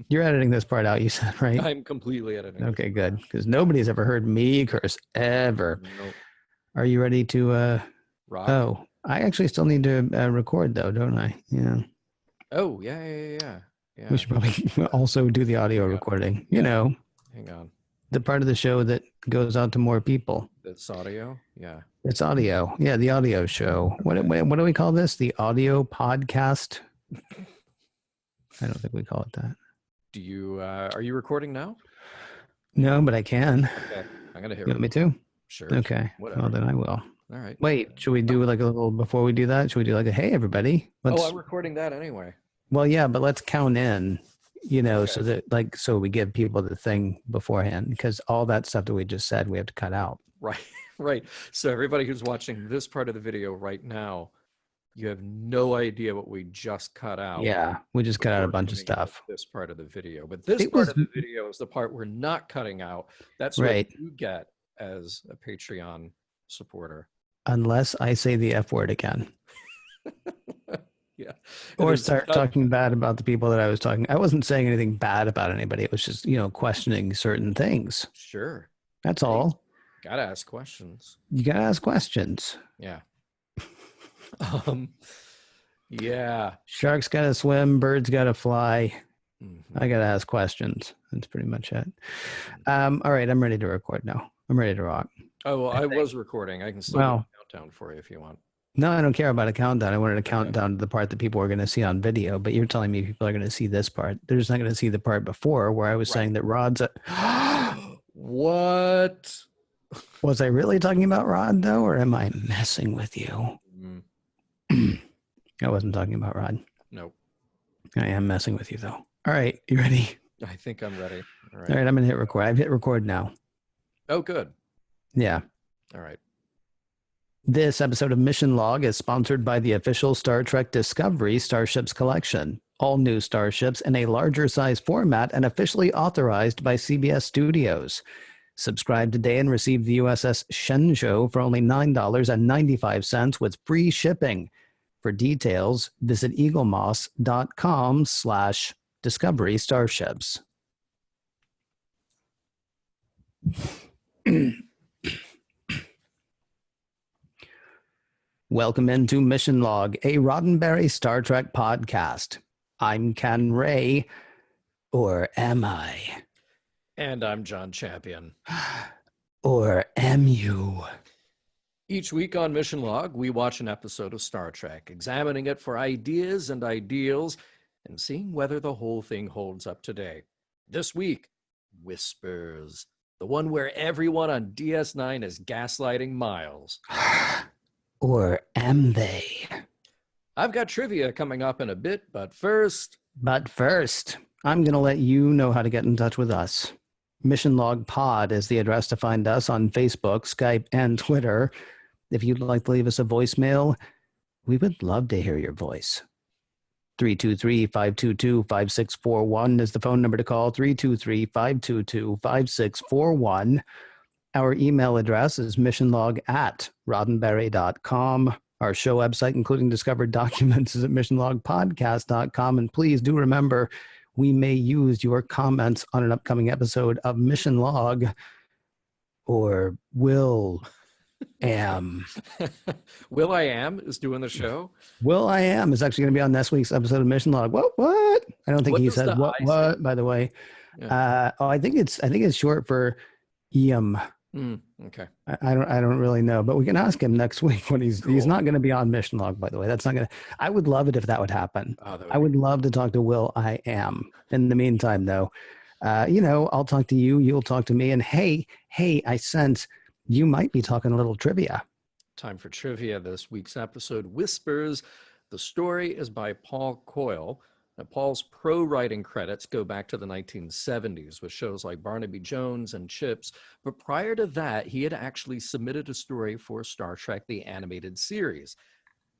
You're editing this part out, you said, right? I'm completely editing this Okay, part good. Because nobody's ever heard me curse ever. out. Nope. Are you ready to Rock. oh, I actually still need to record though, don't I? Yeah. Oh, yeah, yeah, yeah, yeah. We Yeah. should probably also do the audio Hang on. recording. You Yeah. know, Hang on. the part of the show that goes out to more people. That's audio. Yeah. It's audio. Yeah, the audio show. Okay. What do we call this? The audio podcast? I don't think we call it that. Do you are you recording now? No, but I can. Okay. I'm gonna hit You want me record. to? Sure. Okay. Whatever. Well, then I will. All right. Wait, should we do like a little before we do that? Should we do like a hey everybody? Oh, I'm recording that anyway. Well, yeah, but let's count in, Okay. so that like so we give people the thing beforehand because all that stuff that we just said we have to cut out. Right. Right. So everybody who's watching this part of the video right now, you have no idea what we just cut out. Yeah, we just cut out a before bunch of tuning into stuff. This part of the video, but this It part was of the video is the part we're not cutting out. That's right. what you get as a Patreon supporter. Unless I say the F word again. Yeah. Or start talking bad about the people that I was talking. I wasn't saying anything bad about anybody. It was just, questioning certain things. Sure. That's all. Gotta ask questions. You got to ask questions. Yeah. Yeah. Sharks got to swim. Birds got to fly. Mm-hmm. I got to ask questions. That's pretty much it. All right. I'm ready to record now. I'm ready to rock. Oh, well, I was recording. I can still do a countdown for you if you want. No, I don't care about a countdown. I wanted a countdown to the part that people are going to see on video, but you're telling me people are going to see this part. They're just not going to see the part before where I was saying that Rod's What? Was I really talking about Rod though, or am I messing with you? I wasn't talking about Rod. Nope. I am messing with you though. All right, you ready? I think I'm ready. All right, I'm going to hit record. I've hit record now. Oh, good. Yeah. All right. This episode of Mission Log is sponsored by the official Star Trek Discovery Starships collection. All new starships in a larger size format and officially authorized by CBS Studios. Subscribe today and receive the USS Shenzhou for only $9.95 with free shipping. For details, visit eaglemoss.com/discovery starships. Welcome into Mission Log, a Roddenberry Star Trek podcast. I'm Ken Ray, or am I? And I'm John Champion. Or am you? Each week on Mission Log, we watch an episode of Star Trek, examining it for ideas and ideals, and seeing whether the whole thing holds up today. This week, Whispers, the one where everyone on DS9 is gaslighting Miles. Or am they? I've got trivia coming up in a bit, but first, I'm going to let you know how to get in touch with us. Mission Log Pod is the address to find us on Facebook, Skype, and Twitter. If you'd like to leave us a voicemail, we would love to hear your voice. 323-522-5641 is the phone number to call, 323-522-5641. Our email address is missionlog@roddenberry.com. Our show website, including discovered documents, is at missionlogpodcast.com. And please do remember, we may use your comments on an upcoming episode of Mission Log, or Will Am. Will I Am is doing the show. Will I Am is actually going to be on next week's episode of Mission Log. What? I don't think he said what, by the way. Yeah. I think it's short for Iam. Okay. I don't really know, but we can ask him next week when he's not going to be on Mission Log, by the way. That's not going to, I would love it if that would happen. I would love to talk to Will I Am. In the meantime, though, I'll talk to you, you'll talk to me, and hey, I sense you might be talking a little trivia. Time for trivia this week's episode, Whispers. The story is by Paul Coyle. Now, Paul's pro writing credits go back to the 1970s with shows like Barnaby Jones and Chips, but prior to that, he had actually submitted a story for Star Trek The Animated Series.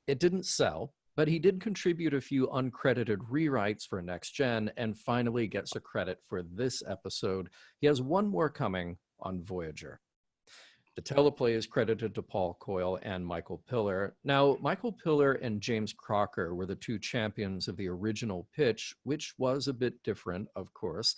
It didn't sell, but he did contribute a few uncredited rewrites for Next Gen and finally gets a credit for this episode. He has one more coming on Voyager. The teleplay is credited to Paul Coyle and Michael Piller. Now, Michael Piller and James Crocker were the two champions of the original pitch, which was a bit different, of course.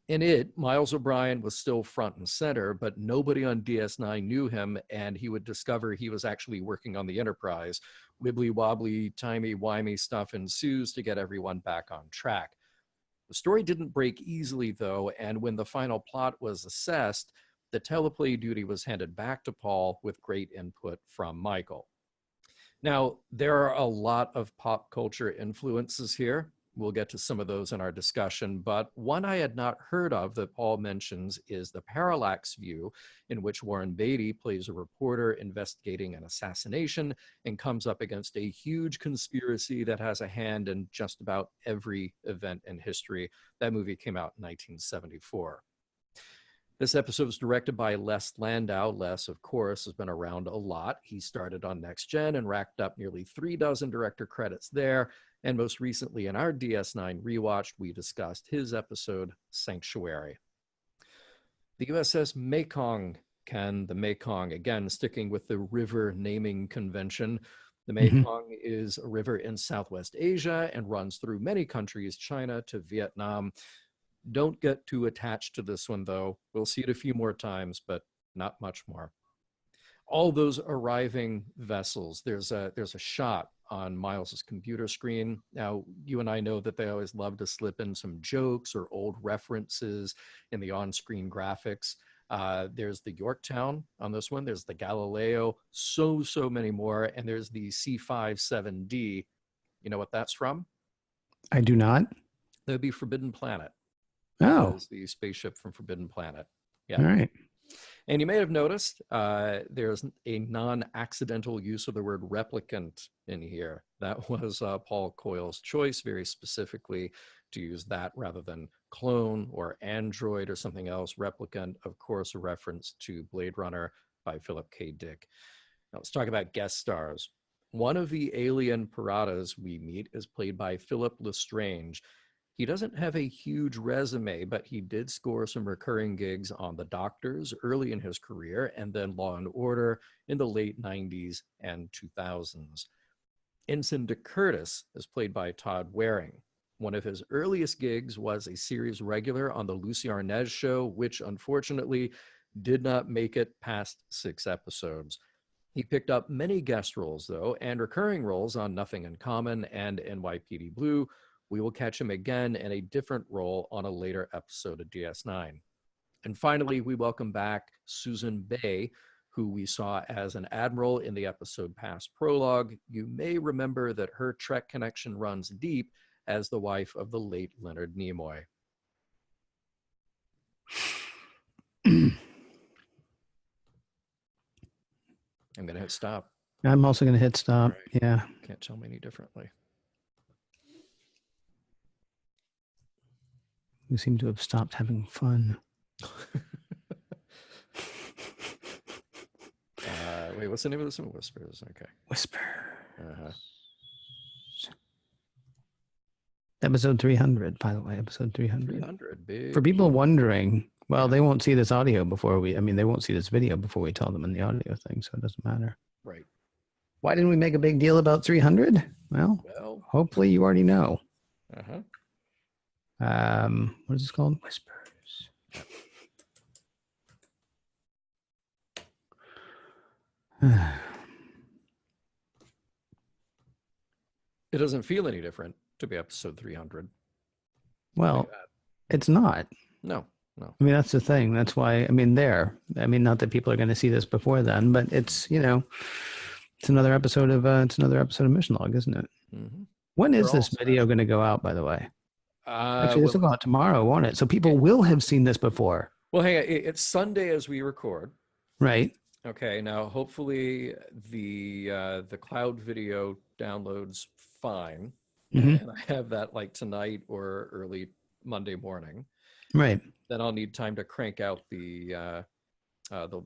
In it, Miles O'Brien was still front and center, but nobody on DS9 knew him, and he would discover he was actually working on the Enterprise. Wibbly wobbly, timey-wimey stuff ensues to get everyone back on track. The story didn't break easily, though, and when the final plot was assessed, the teleplay duty was handed back to Paul with great input from Michael. Now, there are a lot of pop culture influences here. We'll get to some of those in our discussion, but one I had not heard of that Paul mentions is the parallax view, in which Warren Beatty plays a reporter investigating an assassination and comes up against a huge conspiracy that has a hand in just about every event in history. That movie came out in 1974. This episode was directed by Les Landau. Les, of course, has been around a lot. He started on Next Gen and racked up nearly 36 director credits there. And most recently in our DS9 rewatch, we discussed his episode, Sanctuary. The USS Mekong, Ken, the Mekong, again, sticking with the river naming convention. The Mekong is a river in Southwest Asia and runs through many countries, China to Vietnam. Don't get too attached to this one, though. We'll see it a few more times, but not much more. All those arriving vessels, there's a shot on Miles's computer screen. Now, you and I know that they always love to slip in some jokes or old references in the on-screen graphics. There's the Yorktown on this one. There's the Galileo, so many more. And there's the C-57D. You know what that's from? I do not. That would be Forbidden Planet. Oh. Is the spaceship from Forbidden Planet. Yeah. All right. And you may have noticed there's a non-accidental use of the word replicant in here. That was Paul Coyle's choice, very specifically to use that rather than clone or android or something else. Replicant, of course, a reference to Blade Runner by Philip K. Dick. Now let's talk about guest stars. One of the alien piratas we meet is played by Philip Lestrange. He doesn't have a huge resume, but he did score some recurring gigs on The Doctors early in his career, and then Law and Order in the late 90s and 2000s. Ensign DeCurtis is played by Todd Waring. One of his earliest gigs was a series regular on The Lucy Arnaz Show, which unfortunately did not make it past 6 episodes. He picked up many guest roles, though, and recurring roles on Nothing in Common and NYPD Blue. We will catch him again in a different role on a later episode of DS9. And finally, we welcome back Susan Bay, who we saw as an admiral in the episode Past Prologue. You may remember that her Trek connection runs deep as the wife of the late Leonard Nimoy. I'm going to hit stop. I'm also going to hit stop. Right. Yeah. Can't tell me any differently. We seem to have stopped having fun. Wait, what's the name of this one? Whispers. Okay. Whisper. Uh-huh. Episode 300, by the way. Episode 300. 300. Big. For people wondering, well, they won't see this audio before they won't see this video before we tell them in the audio thing, so it doesn't matter. Right. Why didn't we make a big deal about 300? Well, hopefully you already know. Uh-huh. What is this called? Whispers. It doesn't feel any different to be episode 300. Well, it's not. No. I mean, that's the thing. That's why, not that people are going to see this before then, but it's, it's another episode of Mission Log, isn't it? Mm-hmm. When is this video going to go out, by the way? Actually, this will go out tomorrow, won't it? So people will have seen this before. Well, hang on. It's Sunday as we record. Right. Okay. Now, hopefully the cloud video downloads fine. Mm-hmm. And I have that like tonight or early Monday morning. Right. Then I'll need time to crank out the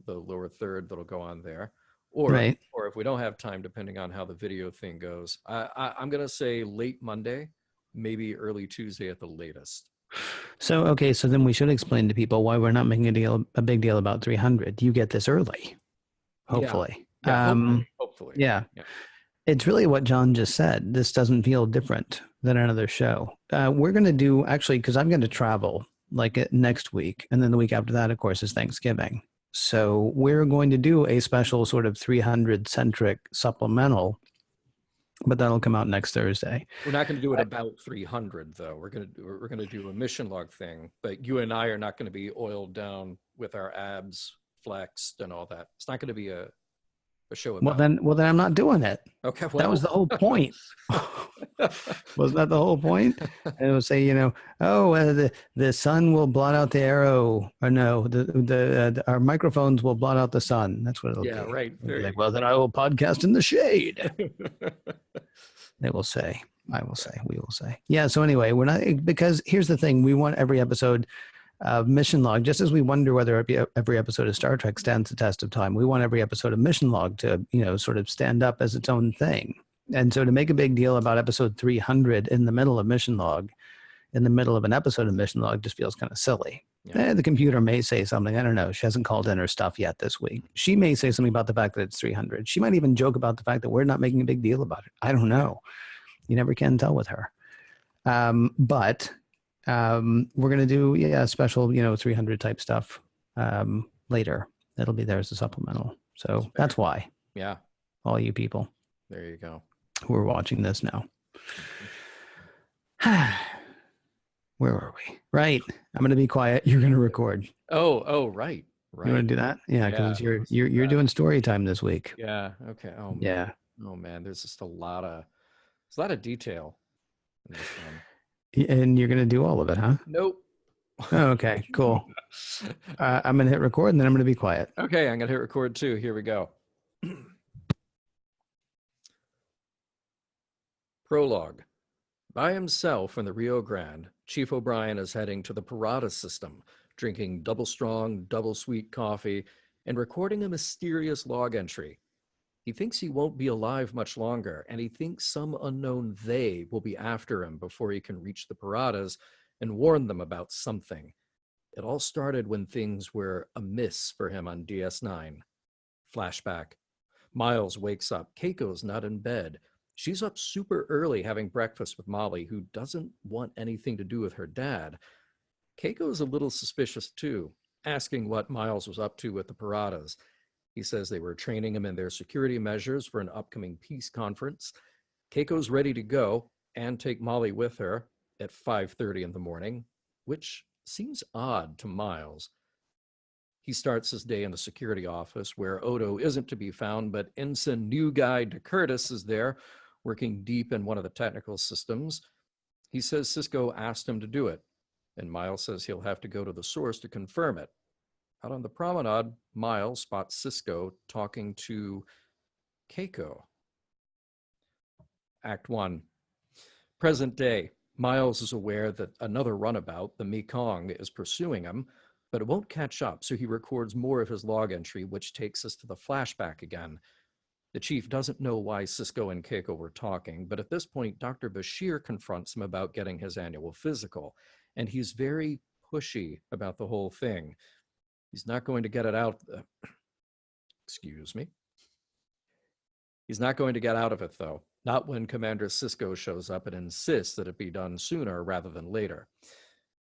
lower third that'll go on there. Or if we don't have time, depending on how the video thing goes, I'm going to say late Monday, maybe early Tuesday at the latest. So then we should explain to people why we're not making a big deal about 300. You get this early. Yeah. hopefully. Yeah. Hopefully. Yeah. Yeah. It's really what John just said. This doesn't feel different than another show. We're going to do actually, because I'm going to travel like next week. And then the week after that, of course, is Thanksgiving. So we're going to do a special sort of 300 centric supplemental, but that'll come out next Thursday. We're not going to do it about 300 though. We're going to do a mission log thing, but you and I are not going to be oiled down with our abs flexed and all that. It's not going to be a show about. Well, then I'm not doing it. Okay, That was well. the whole point. Wasn't that the whole point? And it would say, oh, the sun will blot out the arrow, or no, our microphones will blot out the sun. That's what it'll Yeah, be. right. It'll be like, well, then I will podcast in the shade. They will say, I will say, we will say. Yeah. So anyway, we're not, because here's the thing: we want every episode of Mission Log, just as we wonder whether every episode of Star Trek stands the test of time. We want every episode of Mission Log to, sort of stand up as its own thing. And so to make a big deal about episode 300 in the middle of Mission Log, in the middle of an episode of Mission Log, just feels kind of silly. Yeah. The computer may say something. I don't know. She hasn't called in her stuff yet this week. She may say something about the fact that it's 300. She might even joke about the fact that we're not making a big deal about it. I don't know. You never can tell with her. But we're going to do, special, 300 type stuff later. It'll be there as a supplemental. So that's why. Yeah. All you people. There you go. Who are watching this now. Where were we? Right. I'm going to be quiet. You're going to record. Oh, right. Right. You want to do that? Yeah, because you're doing story time this week. Yeah. Okay. Oh, man. Yeah. Oh man, there's just a lot of detail in this one. And you're going to do all of it, huh? Nope. Oh, okay, cool. I'm going to hit record and then I'm going to be quiet. Okay, I'm going to hit record too. Here we go. Prologue. By himself in the Rio Grande, Chief O'Brien is heading to the Parada system, drinking double strong, double sweet coffee, and recording a mysterious log entry. He thinks he won't be alive much longer, and he thinks some unknown they will be after him before he can reach the Paradas and warn them about something. It all started when things were amiss for him on DS9. Flashback. Miles wakes up. Keiko's not in bed. She's up super early having breakfast with Molly, who doesn't want anything to do with her dad. Keiko's a little suspicious too, asking what Miles was up to with the Paradas. He says they were training him in their security measures for an upcoming peace conference. Keiko's ready to go and take Molly with her at 5:30 in the morning, which seems odd to Miles. He starts his day in the security office where Odo isn't to be found, but Ensign New Guy DeCurtis is there, working deep in one of the technical systems. He says Sisko asked him to do it, and Miles says he'll have to go to the source to confirm it. Out on the promenade, Miles spots Sisko talking to Keiko. Act 1. Present day. Miles is aware that another runabout, the Mekong, is pursuing him, but it won't catch up, so he records more of his log entry, which takes us to the flashback again. The chief doesn't know why Sisko and Keiko were talking, but at this point, Dr. Bashir confronts him about getting his annual physical, and he's very pushy about the whole thing. He's not going to get it out. Excuse me. He's not going to get out of it, though. Not when Commander Sisko shows up and insists that it be done sooner rather than later.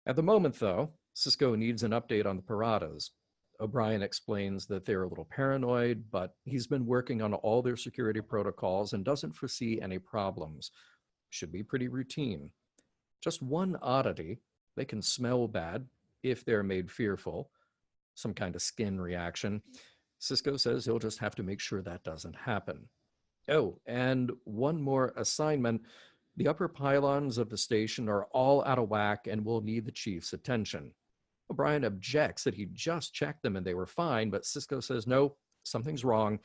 At the moment, though, Sisko needs an update on the Paradas. O'Brien explains that they're a little paranoid, but he's been working on all their security protocols and doesn't foresee any problems. Should be pretty routine. Just one oddity: they can smell bad if they're made fearful. Some kind of skin reaction. Sisko says he'll just have to make sure that doesn't happen. Oh, and one more assignment. The upper pylons of the station are all out of whack and will need the chief's attention. O'Brien objects that he just checked them and they were fine, but Sisko says no, something's wrong,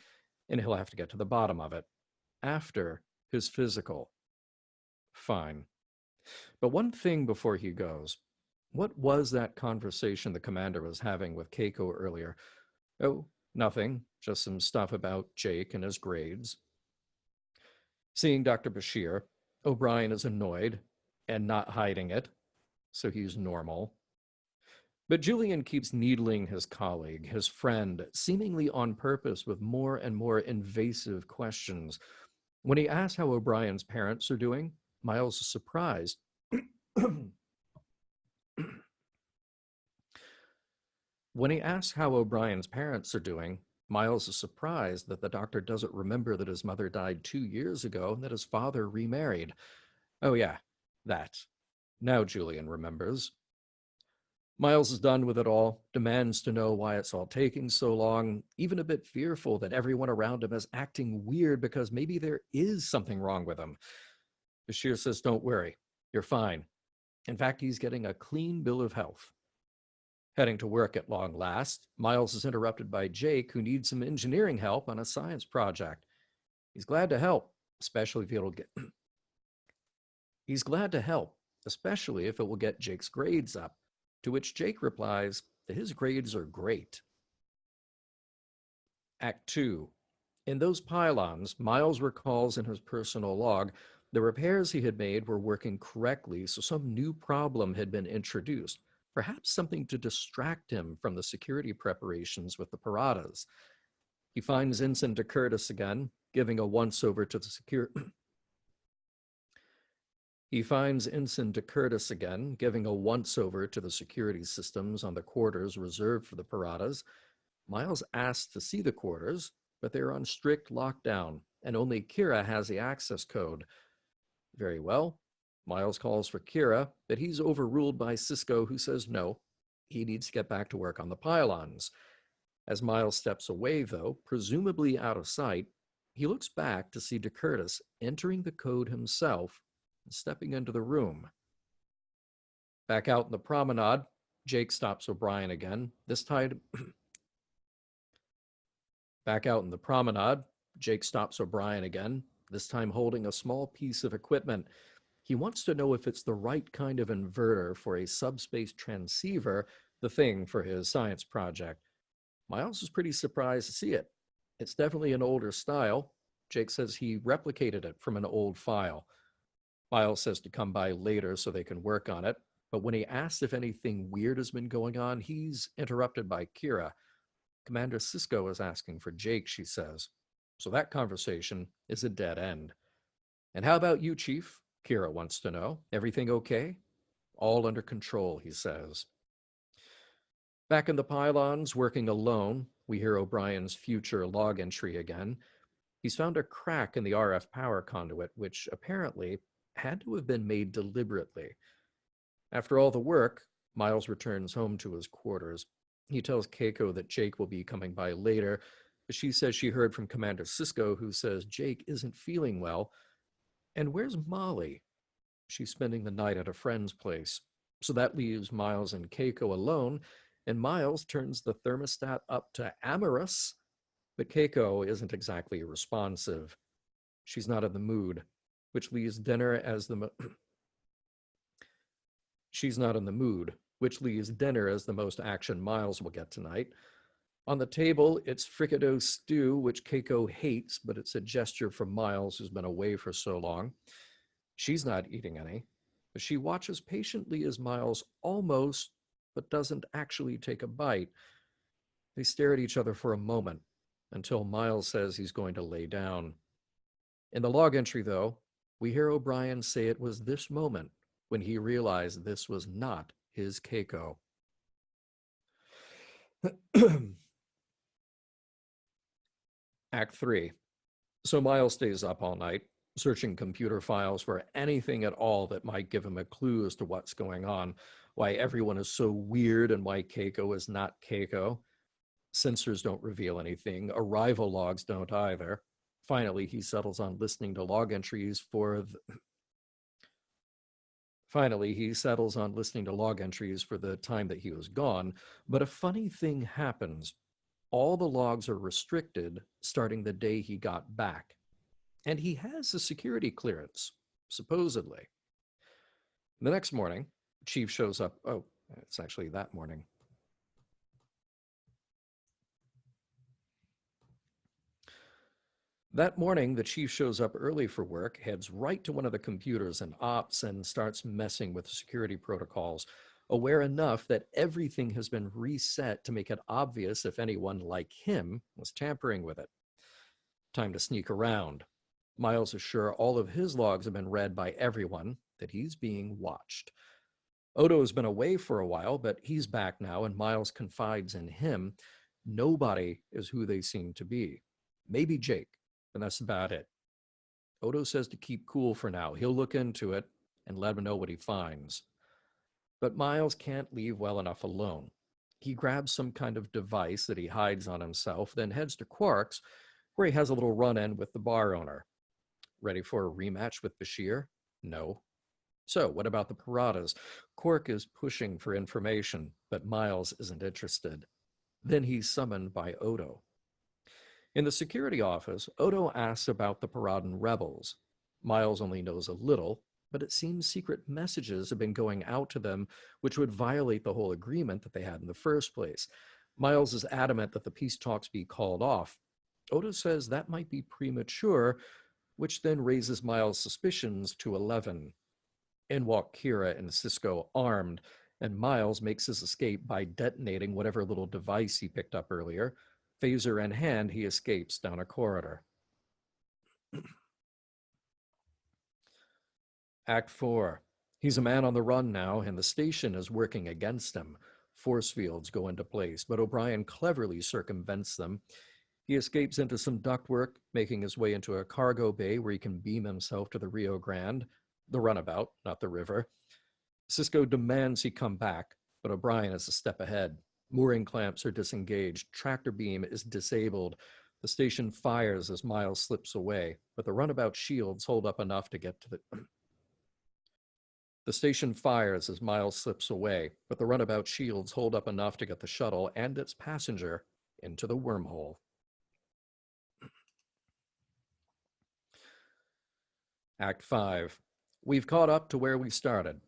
and he'll have to get to the bottom of it after his physical. Fine. But one thing before he goes. What was that conversation the commander was having with Keiko earlier? Oh, nothing. Just some stuff about Jake and his grades. Seeing Dr. Bashir, O'Brien is annoyed and not hiding it, so he's normal. But Julian keeps needling his colleague, his friend, seemingly on purpose with more and more invasive questions. When he asks how O'Brien's parents are doing, Miles is surprised. When he asks how O'Brien's parents are doing, Miles is surprised that the doctor doesn't remember that his mother died 2 years ago and that his father remarried. Oh, yeah, that. Now Julian remembers. Miles is done with it all, demands to know why it's all taking so long, even a bit fearful that everyone around him is acting weird because maybe there is something wrong with him. Bashir says, "Don't worry, you're fine." In fact, he's getting a clean bill of health. Heading to work at long last, Miles is interrupted by Jake, who needs some engineering help on a science project. He's glad to help, especially if it'll get He's glad to help, especially if it will get Jake's grades up, to which Jake replies that his grades are great. Act 2. In those pylons, Miles recalls in his personal log the repairs he had made were working correctly, so some new problem had been introduced, perhaps something to distract him from the security preparations with the Paradas. He finds Ensign de Curtis again, giving a once-over to the He finds Ensign de Curtis again, giving a once-over to the security systems on the quarters reserved for the Paradas. Miles asks to see the quarters, but they're on strict lockdown, and only Kira has the access code. Very well. Miles calls for Kira, but he's overruled by Cisco, who says no. He needs to get back to work on the pylons. As Miles steps away, though, presumably out of sight, he looks back to see de Curtis entering the code himself and stepping into the room. Back out in the promenade, Jake stops O'Brien again, this time Back out in the promenade, Jake stops O'Brien again, this time holding a small piece of equipment. He wants to know if it's the right kind of inverter for a subspace transceiver, the thing for his science project. Miles is pretty surprised to see it. It's definitely an older style. Jake says he replicated it from an old file. Miles says to come by later so they can work on it, but when he asks if anything weird has been going on, he's interrupted by Kira. Commander Cisco is asking for Jake, she says. So that conversation is a dead end. And how about you, Chief? Kira wants to know. Everything okay? All under control, he says. Back in the pylons, working alone, we hear O'Brien's future log entry again. He's found a crack in the RF power conduit, which apparently had to have been made deliberately. After all the work, Miles returns home to his quarters. He tells Keiko that Jake will be coming by later. She says she heard from Commander Cisco, who says Jake isn't feeling well. And where's Molly? She's spending the night at a friend's place. So that leaves Miles and Keiko alone, and Miles turns the thermostat up to amorous, but Keiko isn't exactly responsive. She's not in the mood, which leaves dinner as the she's not in the mood, which leaves dinner as the most action Miles will get tonight. On the table, it's fricadoe stew, which Keiko hates, but it's a gesture from Miles, who's been away for so long. She's not eating any, but she watches patiently as Miles almost, but doesn't actually take a bite. They stare at each other for a moment until Miles says he's going to lay down. In the log entry, though, we hear O'Brien say it was this moment when he realized this was not his Keiko. Act 3. So Miles stays up all night, searching computer files for anything at all that might give him a clue as to what's going on, why everyone is so weird and why Keiko is not Keiko. Sensors don't reveal anything. Arrival logs don't either. Finally, he settles on listening to log entries for the time that he was gone, but a funny thing happens. All the logs are restricted starting the day he got back. And he has a security clearance, supposedly. The next morning, Chief shows up. Oh, it's actually that morning. That morning, the chief shows up early for work, heads right to one of the computers in ops, and starts messing with the security protocols. aware enough that everything has been reset to make it obvious if anyone like him was tampering with it. Time to sneak around. Miles is sure all of his logs have been read by everyone, that he's being watched. Odo has been away for a while, but he's back now, and Miles confides in him. Nobody is who they seem to be. Maybe Jake, and that's about it. Odo says to keep cool for now. He'll look into it and let him know what he finds. But Miles can't leave well enough alone. He grabs some kind of device that he hides on himself, then heads to Quark's, where he has a little run-in with the bar owner. Ready for a rematch with Bashir? No. So, what about the Paradas? Quark is pushing for information, but Miles isn't interested. Then he's summoned by Odo. In the security office, Odo asks about the Paradan rebels. Miles only knows a little, but it seems secret messages have been going out to them which would violate the whole agreement that they had in the first place. Miles is adamant that the peace talks be called off. Odo says that might be premature, which then raises Miles' suspicions to 11. In walk Kira and Sisko armed, and Miles makes his escape by detonating whatever little device he picked up earlier. Phaser in hand, he escapes down a corridor. Act 4. He's a man on the run now, and the station is working against him. Force fields go into place, but O'Brien cleverly circumvents them. He escapes into some ductwork, making his way into a cargo bay where he can beam himself to the Rio Grande, the runabout, not the river. Sisko demands he come back, but O'Brien is a step ahead. Mooring clamps are disengaged. Tractor beam is disabled. The station fires as Miles slips away, but the runabout shields hold up enough to get to the... The station fires as Miles slips away, but the runabout shields hold up enough to get the shuttle and its passenger into the wormhole. Act 5. We've caught up to where we started.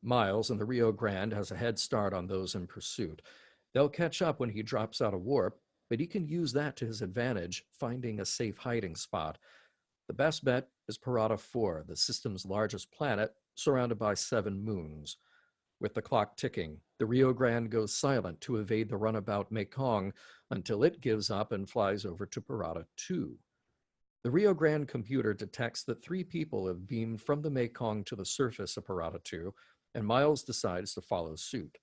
Miles in the Rio Grande has a head start on those in pursuit. They'll catch up when he drops out of warp, but he can use that to his advantage, finding a safe hiding spot. The best bet is Parada 4, the system's largest planet, surrounded by 7 moons. With the clock ticking, the Rio Grande goes silent to evade the runabout Mekong until it gives up and flies over to Parada 2. The Rio Grande computer detects that 3 people have beamed from the Mekong to the surface of Parada 2, and Miles decides to follow suit.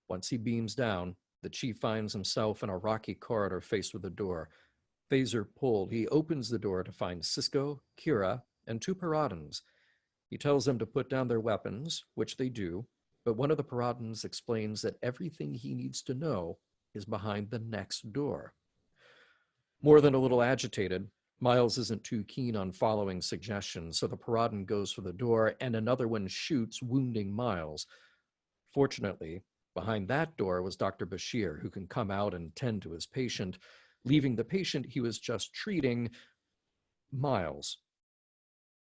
Once he beams down, the chief finds himself in a rocky corridor faced with a door. Phaser pulled, he opens the door to find Sisko, Kira, and 2 Paradans. He tells them to put down their weapons, which they do, but one of the Paradans explains that everything he needs to know is behind the next door. More than a little agitated, Miles isn't too keen on following suggestions, so the Paradan goes for the door and another one shoots, wounding Miles. Fortunately, behind that door was Dr. Bashir, who can come out and tend to his patient, leaving the patient he was just treating, Miles.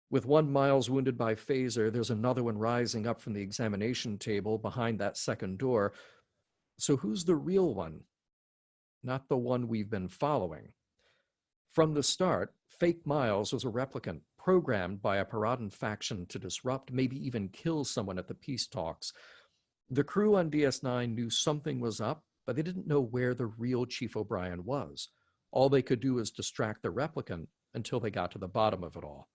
With one Miles wounded by Phaser, there's another one rising up from the examination table behind that second door. So who's the real one? Not the one we've been following. From the start, fake Miles was a replicant programmed by a Paradan faction to disrupt, maybe even kill someone at the peace talks. The crew on DS9 knew something was up, but they didn't know where the real Chief O'Brien was. All they could do was distract the replicant until they got to the bottom of it all.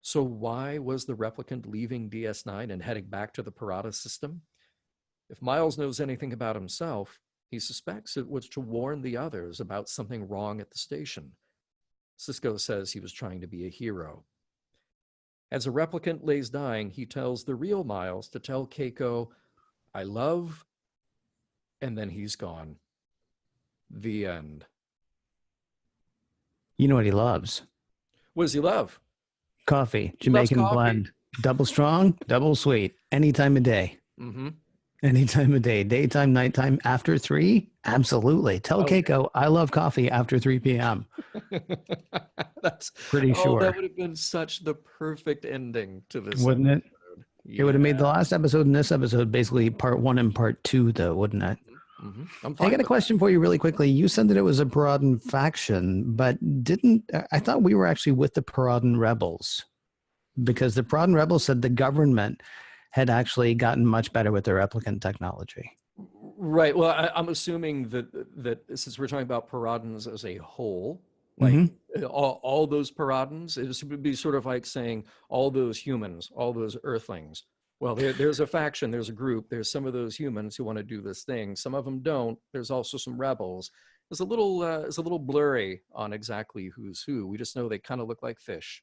So why was the replicant leaving DS9 and heading back to the Parada system? If Miles knows anything about himself, he suspects it was to warn the others about something wrong at the station. Sisko says he was trying to be a hero. As a replicant lays dying, he tells the real Miles to tell Keiko, "I love," and then he's gone. The end. You know what he loves? What does he love? Coffee. He loves Jamaican coffee. blend. Double strong, double sweet. Any time of day. Mm-hmm. Any time of day. Daytime, nighttime, after 3? Absolutely. Tell Keiko, I love coffee after 3 p.m. That's pretty sure. That would have been such the perfect ending to this Wouldn't episode. It would have made the last episode and this episode basically part 1 and part 2, though, wouldn't it? Mm-hmm. I got a question for you really quickly. You said that it was a Paradan faction, but I thought we were actually with the Paradan rebels, because the Paradan rebels said the government had actually gotten much better with their replicant technology. Right. Well, I'm assuming that since we're talking about Paradins as a whole, like Hmm. all those Paradins, it would be sort of like saying all those humans, all those Earthlings. Well, there's a faction, there's a group, there's some of those humans who want to do this thing. Some of them don't. There's also some rebels. It's a little blurry on exactly who's who. We just know they kind of look like fish.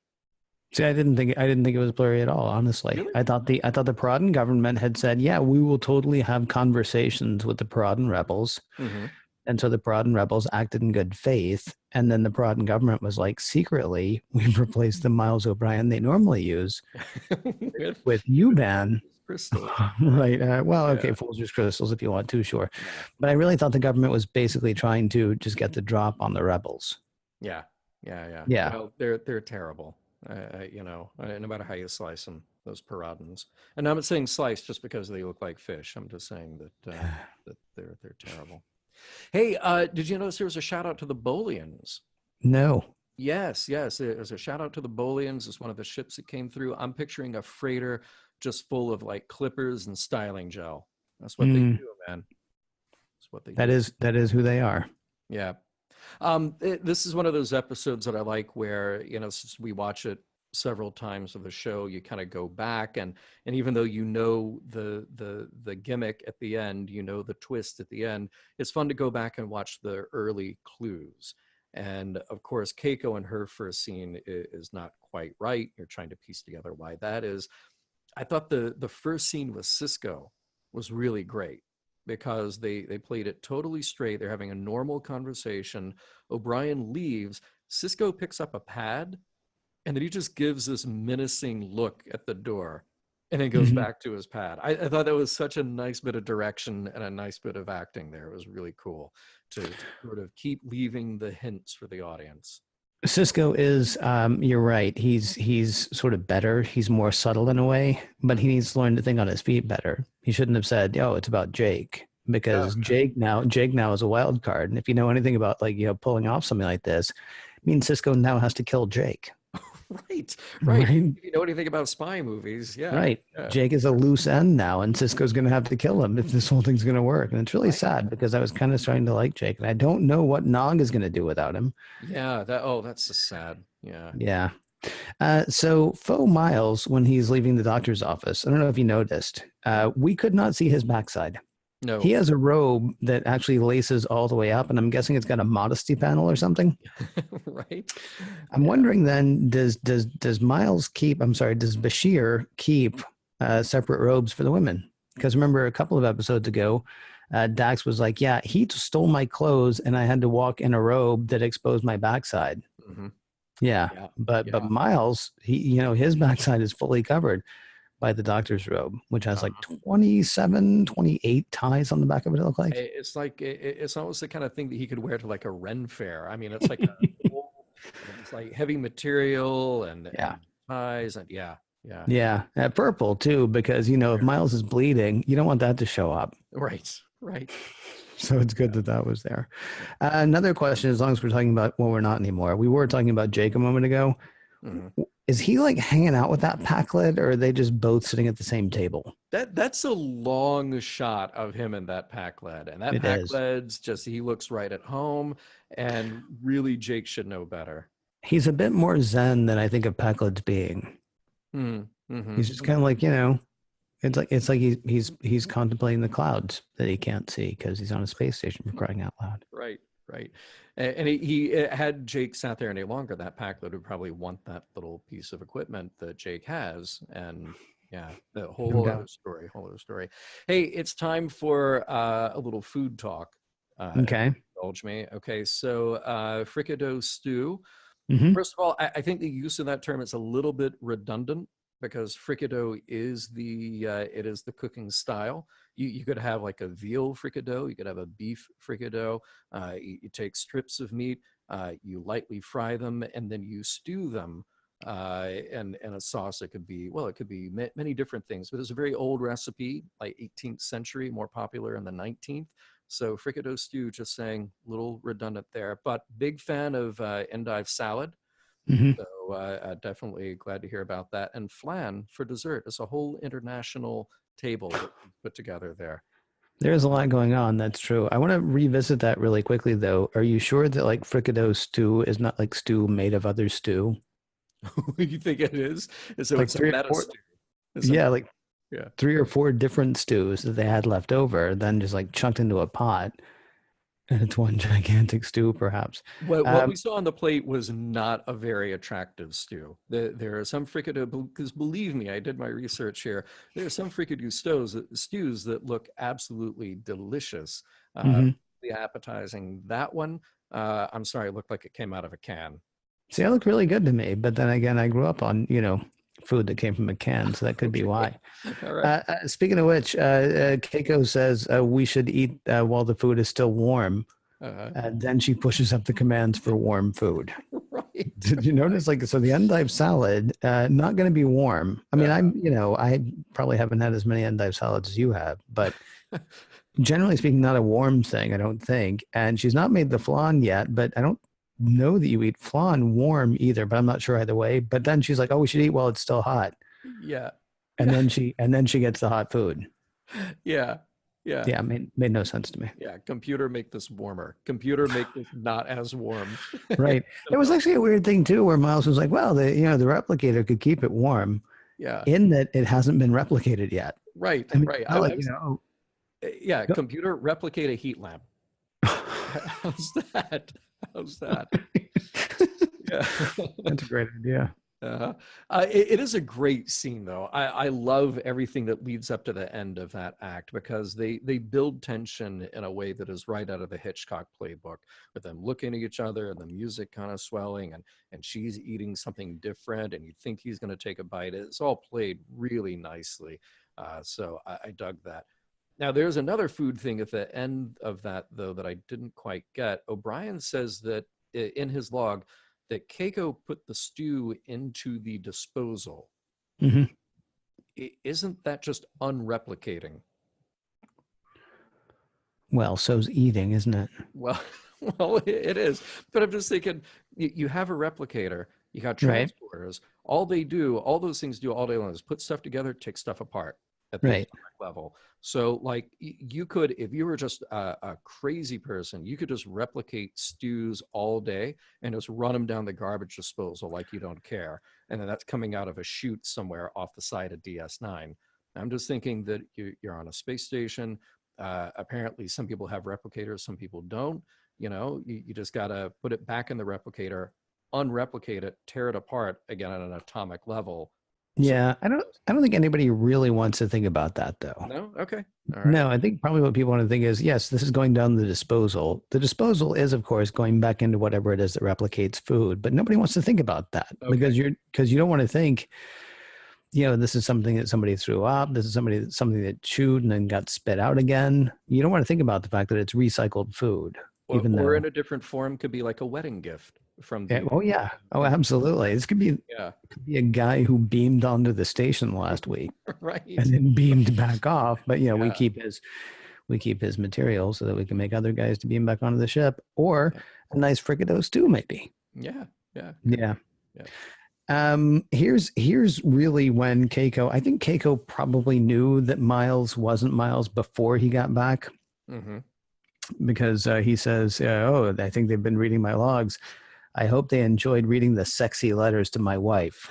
See, I didn't think it was blurry at all, honestly. Really? I thought the Paradin government had said, yeah, we will totally have conversations with the Paradin rebels. Mm-hmm. And so the Paradin rebels acted in good faith. And then the Paradin government was like, secretly, we've replaced the Miles O'Brien they normally use with With U-Ban. crystals. Right. Well, okay, Yeah. Folgers crystals if you want to, sure. Yeah. But I really thought the government was basically trying to just get the drop on the rebels. Yeah, yeah, yeah. Yeah. Well, they're terrible. No matter how you slice them, those Paradins. And I'm not saying slice just because they look like fish. I'm just saying that they're terrible. Hey, did you notice there was a shout out to the Bolians? No. Yes, yes. There's a shout out to the Bolians. It's one of the ships that came through. I'm picturing a freighter just full of like clippers and styling gel. That's what they Mm, do, man. That's what they that do. is who they are. Yeah. This is one of those episodes that I like where, since we watch it several times of the show, you kind of go back and even though you know the gimmick at the end, you know the twist at the end, it's fun to go back and watch the early clues. And of course, Keiko in her first scene is not quite right. You're trying to piece together why that is. I thought the first scene with Cisco was really great because they played it totally straight. They're having a normal conversation. O'Brien leaves. Cisco picks up a pad, and then he just gives this menacing look at the door, and then goes Mhm. back to his pad. I thought that was such a nice bit of direction and a nice bit of acting there. It was really cool to sort of keep leaving the hints for the audience. Cisco is, you're right. He's sort of better. He's more subtle in a way, but he Mhm. needs to learn to think on his feet better. He shouldn't have said, "Oh, it's about Jake," Oh, because Jake now is a wild card. And if you know anything about like pulling off something like this, it means Cisco now has to kill Jake. right, right. Right. If you know anything about spy movies, yeah, Right. yeah, Jake is a loose end now, and Cisco's going to have to kill him if this whole thing's going to work. And it's really right. sad because I was kind of starting to like Jake, and I don't know what Nog is going to do without him. Yeah, that's just sad. Yeah. Yeah. So Faux Miles, when he's leaving the doctor's office, I don't know if you noticed, we could not see his backside. He No. has a robe that actually laces all the way up, and I'm guessing it's got a modesty panel or something. Right? I'm Yeah. wondering then, does Miles keep? I'm sorry, does Bashir keep separate robes for the women? Because remember, a couple of episodes ago, Dax was like, "Yeah, he stole my clothes, and I had to walk in a robe that exposed my backside." Hmm. Yeah, Yeah. but Yeah. Miles, his backside is fully covered by the doctor's robe, which has like Uh-huh. 27, 28 ties on the back of it. It look like. It's like it's almost the kind of thing that he could wear to like a Ren fair. I mean, it's like a whole, and it's like heavy material Yeah, and ties and yeah, yeah. yeah, purple too, because if Miles is bleeding, you don't want that to show up. Right. Right. So it's good that that was there. Another question, as long as we're talking about, well, we're not anymore. We were talking about Jake a moment ago. Hmm. Is he like hanging out with that pack lid, or are they just both sitting at the same table? That's a long shot of him in that pack lead. And that It pack is. lead's just he looks right at home. And really Jake should know better. He's a bit more zen than I think of pack lids being. Mm-hmm. Mm-hmm. He's just kind of like, it's like he's contemplating the clouds that he can't see because he's on a space station for crying out loud. Right, right. And he had Jake sat there any longer, that pack would probably want that little piece of equipment that Jake has. And yeah, the No whole other doubt. story, whole other story. Hey, it's time for a little food talk. If Okay. you indulge me. Okay, so fricadeau stew. Hmm. First of all, I think the use of that term is a little bit redundant because fricadeau is it is the cooking style. You could have like a veal fricadeau, you could have a beef fricadeau. You take strips of meat, you lightly fry them, and then you stew them. And a sauce, it could be many different things, but it's a very old recipe, like 18th century, more popular in the 19th. So fricadeau stew, just saying, little redundant there, but big fan of endive salad. Hmm. So definitely glad to hear about that. And flan for dessert is a whole international table that we put together there. There's a lot going on. That's true. I want to revisit that really quickly, though. Are you sure that like fricadoe stew is not like stew made of other stew? You think it is? So Like it's a three or meta four, stew. It's a yeah, like yeah. 3 or 4 different stews that they had left over, then just like chucked into a pot, and it's one gigantic stew, perhaps. What Um, we saw on the plate was not a very attractive stew. There are some fricadoe, because believe me, I did my research here. There are some fricadoe stews that look absolutely delicious, uh, mhm. really appetizing. That one, I'm sorry, it looked like it came out of a can. See, that looked really good to me, but then again, I grew up on, food that came from a can, so that could be Okay, why. all right. Speaking of which, Keiko says we should eat while the food is still warm. Uh, Then she pushes up the commands for warm food. right. Did you notice? Like, so the endive salad, not going to be warm. I mean, Uh, I probably haven't had as many endive salads as you have, but generally speaking, not a warm thing, I don't think. And she's not made the flan yet, but I don't know that you eat flan warm either, but I'm not sure either way. But then she's like, oh, we should eat while it's still hot. yeah, And yeah, then she gets the hot food. yeah, yeah, Yeah, made no sense to me. yeah. Computer, make this warmer. Computer, make this not as warm. Right. It was actually a weird thing too, where Miles was like, well, the replicator could keep it warm Yeah, in that it hasn't been replicated yet. right, I mean, right. it's not like, Yeah, go- computer, replicate a heat lamp. How's that? How's that? Yeah. that's a great idea. Uh-huh. It is a great scene, though. I love everything that leads up to the end of that act because they build tension in a way that is right out of the Hitchcock playbook, with them looking at each other and the music kind of swelling, and she's eating something different, and you think he's going to take a bite. It's all played really nicely, so I dug that. Now, there's another food thing at the end of that, though, that I didn't quite get. O'Brien says that in his log that Keiko put the stew into the disposal. Hmm. Isn't that just unreplicating? Well, so's eating, isn't it? Well, well, it is. But I'm just thinking, you have a replicator, you got Right. transporters. All they do, all those things do all day long is put stuff together, take stuff apart at the Right. atomic level. So, like, you could, if you were just a crazy person, you could just replicate stews all day and just run them down the garbage disposal like you don't care. And then that's coming out of a chute somewhere off the side of DS9. I'm just thinking that you're on a space station. Apparently, some people have replicators, some people don't. You just got to put it back in the replicator, unreplicate it, tear it apart again at an atomic level. So, Yeah, I don't think anybody really wants to think about that though. no? Okay. All right. No, I think probably what people want to think is, yes, this is going down the disposal. The disposal is, of course, going back into whatever it is that replicates food, but nobody wants to think about that Okay. because you don't want to think, this is something that somebody threw up. This is something that chewed and then got spit out again. You don't want to think about the fact that it's recycled food, even Or in though, a different form could be like a wedding gift from yeah, the, oh yeah, oh absolutely. This yeah, could be a guy who beamed onto the station last week right. and then beamed back off. But Yeah. we keep his material so that we can make other guys to beam back onto the ship, or Yeah. a nice fricadoe stew, maybe. Yeah. Yeah. Good. Yeah. Yeah. Here's really when I think Keiko probably knew that Miles wasn't Miles before he got back Mm-hmm. because he says, "Oh, I think they've been reading my logs. I hope they enjoyed reading the sexy letters to my wife."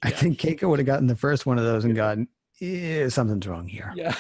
I Yeah. think Keiko would have gotten the first one of those and Yeah. gone, something's wrong here. Yeah.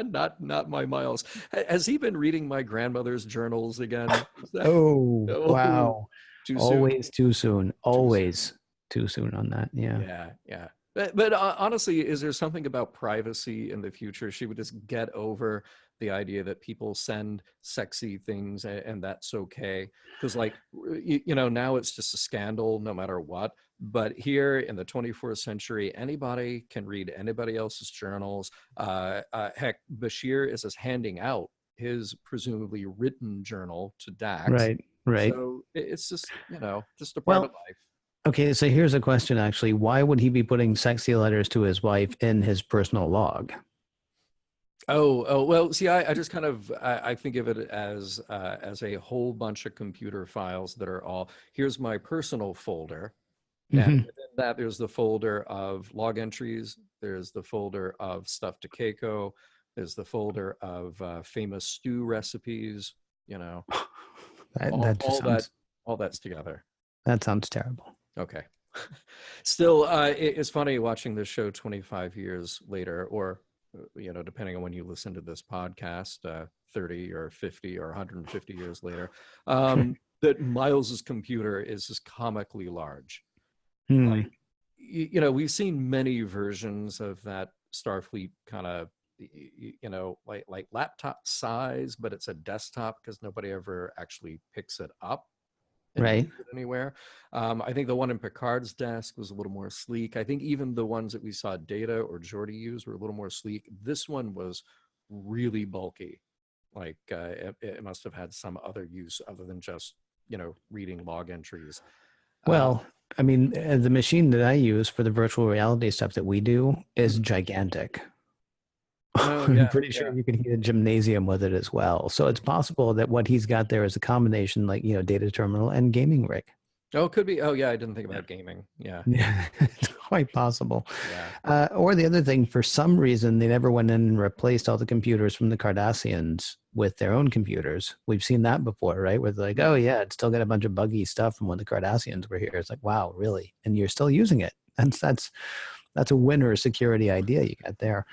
Not my Miles. Has he been reading my grandmother's journals again? Is that, Oh, oh, wow. too soon? Always too soon. Too soon. Always too soon on that. Yeah. Yeah, yeah. But honestly, is there something about privacy in the future? She would just get over the idea that people send sexy things and that's okay. Because, like, now it's just a scandal no matter what. But here in the 21st century, anybody can read anybody else's journals. Heck, Bashir is just handing out his presumably written journal to Dax. Right. Right. So it's just, just a part of Well, life. okay. So here's a question actually. Why would he be putting sexy letters to his wife in his personal log? Oh, well, see, I just kind of I think of it as a whole bunch of computer files that are all, here's my personal folder. And Hmm. within that, there's the folder of log entries. There's the folder of stuff to Keiko. There's the folder of famous stew recipes. You know, That just all that sounds all that's together. that sounds terrible. Okay. Still, it's funny watching this show 25 years later, or depending on when you listen to this podcast, 30 or 50 or 150 years later, that Miles's computer is just comically large. Hmm. Like, we've seen many versions of that Starfleet kind of, like laptop size, but it's a desktop because nobody ever actually picks it up and moves Right. it anywhere. I think the one in Picard's desk was a little more sleek. I think even the ones that we saw Data or Geordi use were a little more sleek. This one was really bulky. Like it must have had some other use other than just reading log entries. Uh, Well, I mean, the machine that I use for the virtual reality stuff that we do is mhm. gigantic. Oh I'm yeah, pretty sure yeah. you can heat a gymnasium with it as well. So it's possible that what he's got there is a combination, like, data terminal and gaming rig. Oh, it could be. Oh yeah, I didn't think Yeah. about gaming. Yeah, Yeah, it's quite possible. yeah. Or the other thing, for some reason, they never went in and replaced all the computers from the Cardassians with their own computers. We've seen that before, right? Where they're like, oh, Mhm. yeah, it's still got a bunch of buggy stuff from when the Cardassians were here. It's like, wow, really? And you're still using it. That's a winner security idea you got there.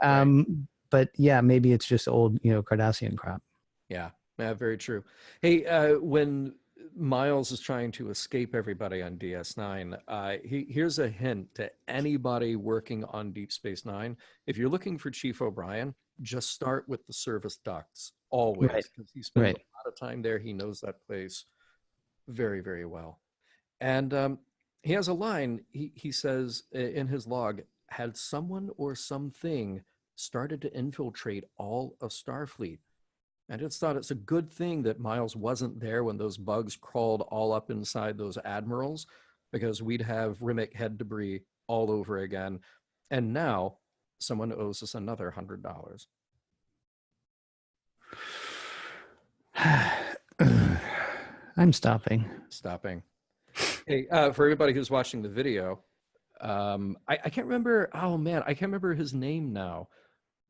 Right, right. But yeah, maybe it's just old, Cardassian crap. Yeah, yeah, very true. Hey, when Miles is trying to escape everybody on DS9, here's a hint to anybody working on Deep Space Nine. If you're looking for Chief O'Brien, just start with the service ducts, Right, always, because he spends a right. lot of time there. He knows that place very, very well. And he has a line, he says in his log, had someone or something started to infiltrate all of Starfleet. I just thought it's a good thing that Miles wasn't there when those bugs crawled all up inside those admirals, because we'd have Rimmick head debris all over again. And now someone owes us another $100. I'm stopping. Stopping. Hey, for everybody who's watching the video, I can't remember. Oh man, I can't remember his name now.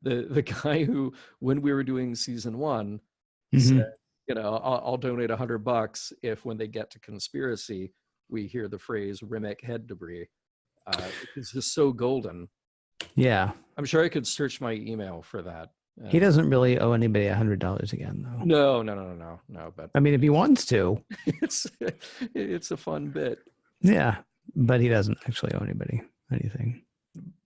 The guy who, when we were doing season one, said, Hmm. I'll donate $100 if when they get to conspiracy, we hear the phrase Rimmick head debris. It's just so golden. Yeah. I'm sure I could search my email for that. He And doesn't really owe anybody $100 again, though. no, no, no, no, no, no. But I mean, if he wants to, it's it's a fun bit. yeah, but he doesn't actually owe anybody anything.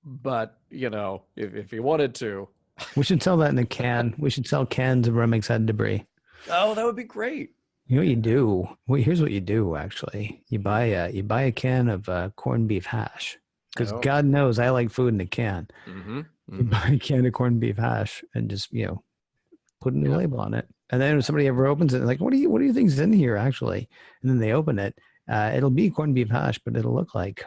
But if he wanted to, We should sell that in a can. We should sell cans of Reming's head debris. oh, that would be great. You know what you do? Well, here's what you do. Actually, you buy a can of corned beef hash because Oh, God knows I like food in a can. mm-hmm, You mm-hmm. buy a can of corned beef hash and just put a new Yeah, label on it. And then if somebody ever opens it, like, what do you think's in here actually? And then they open it, it'll be corned beef hash, but it'll look like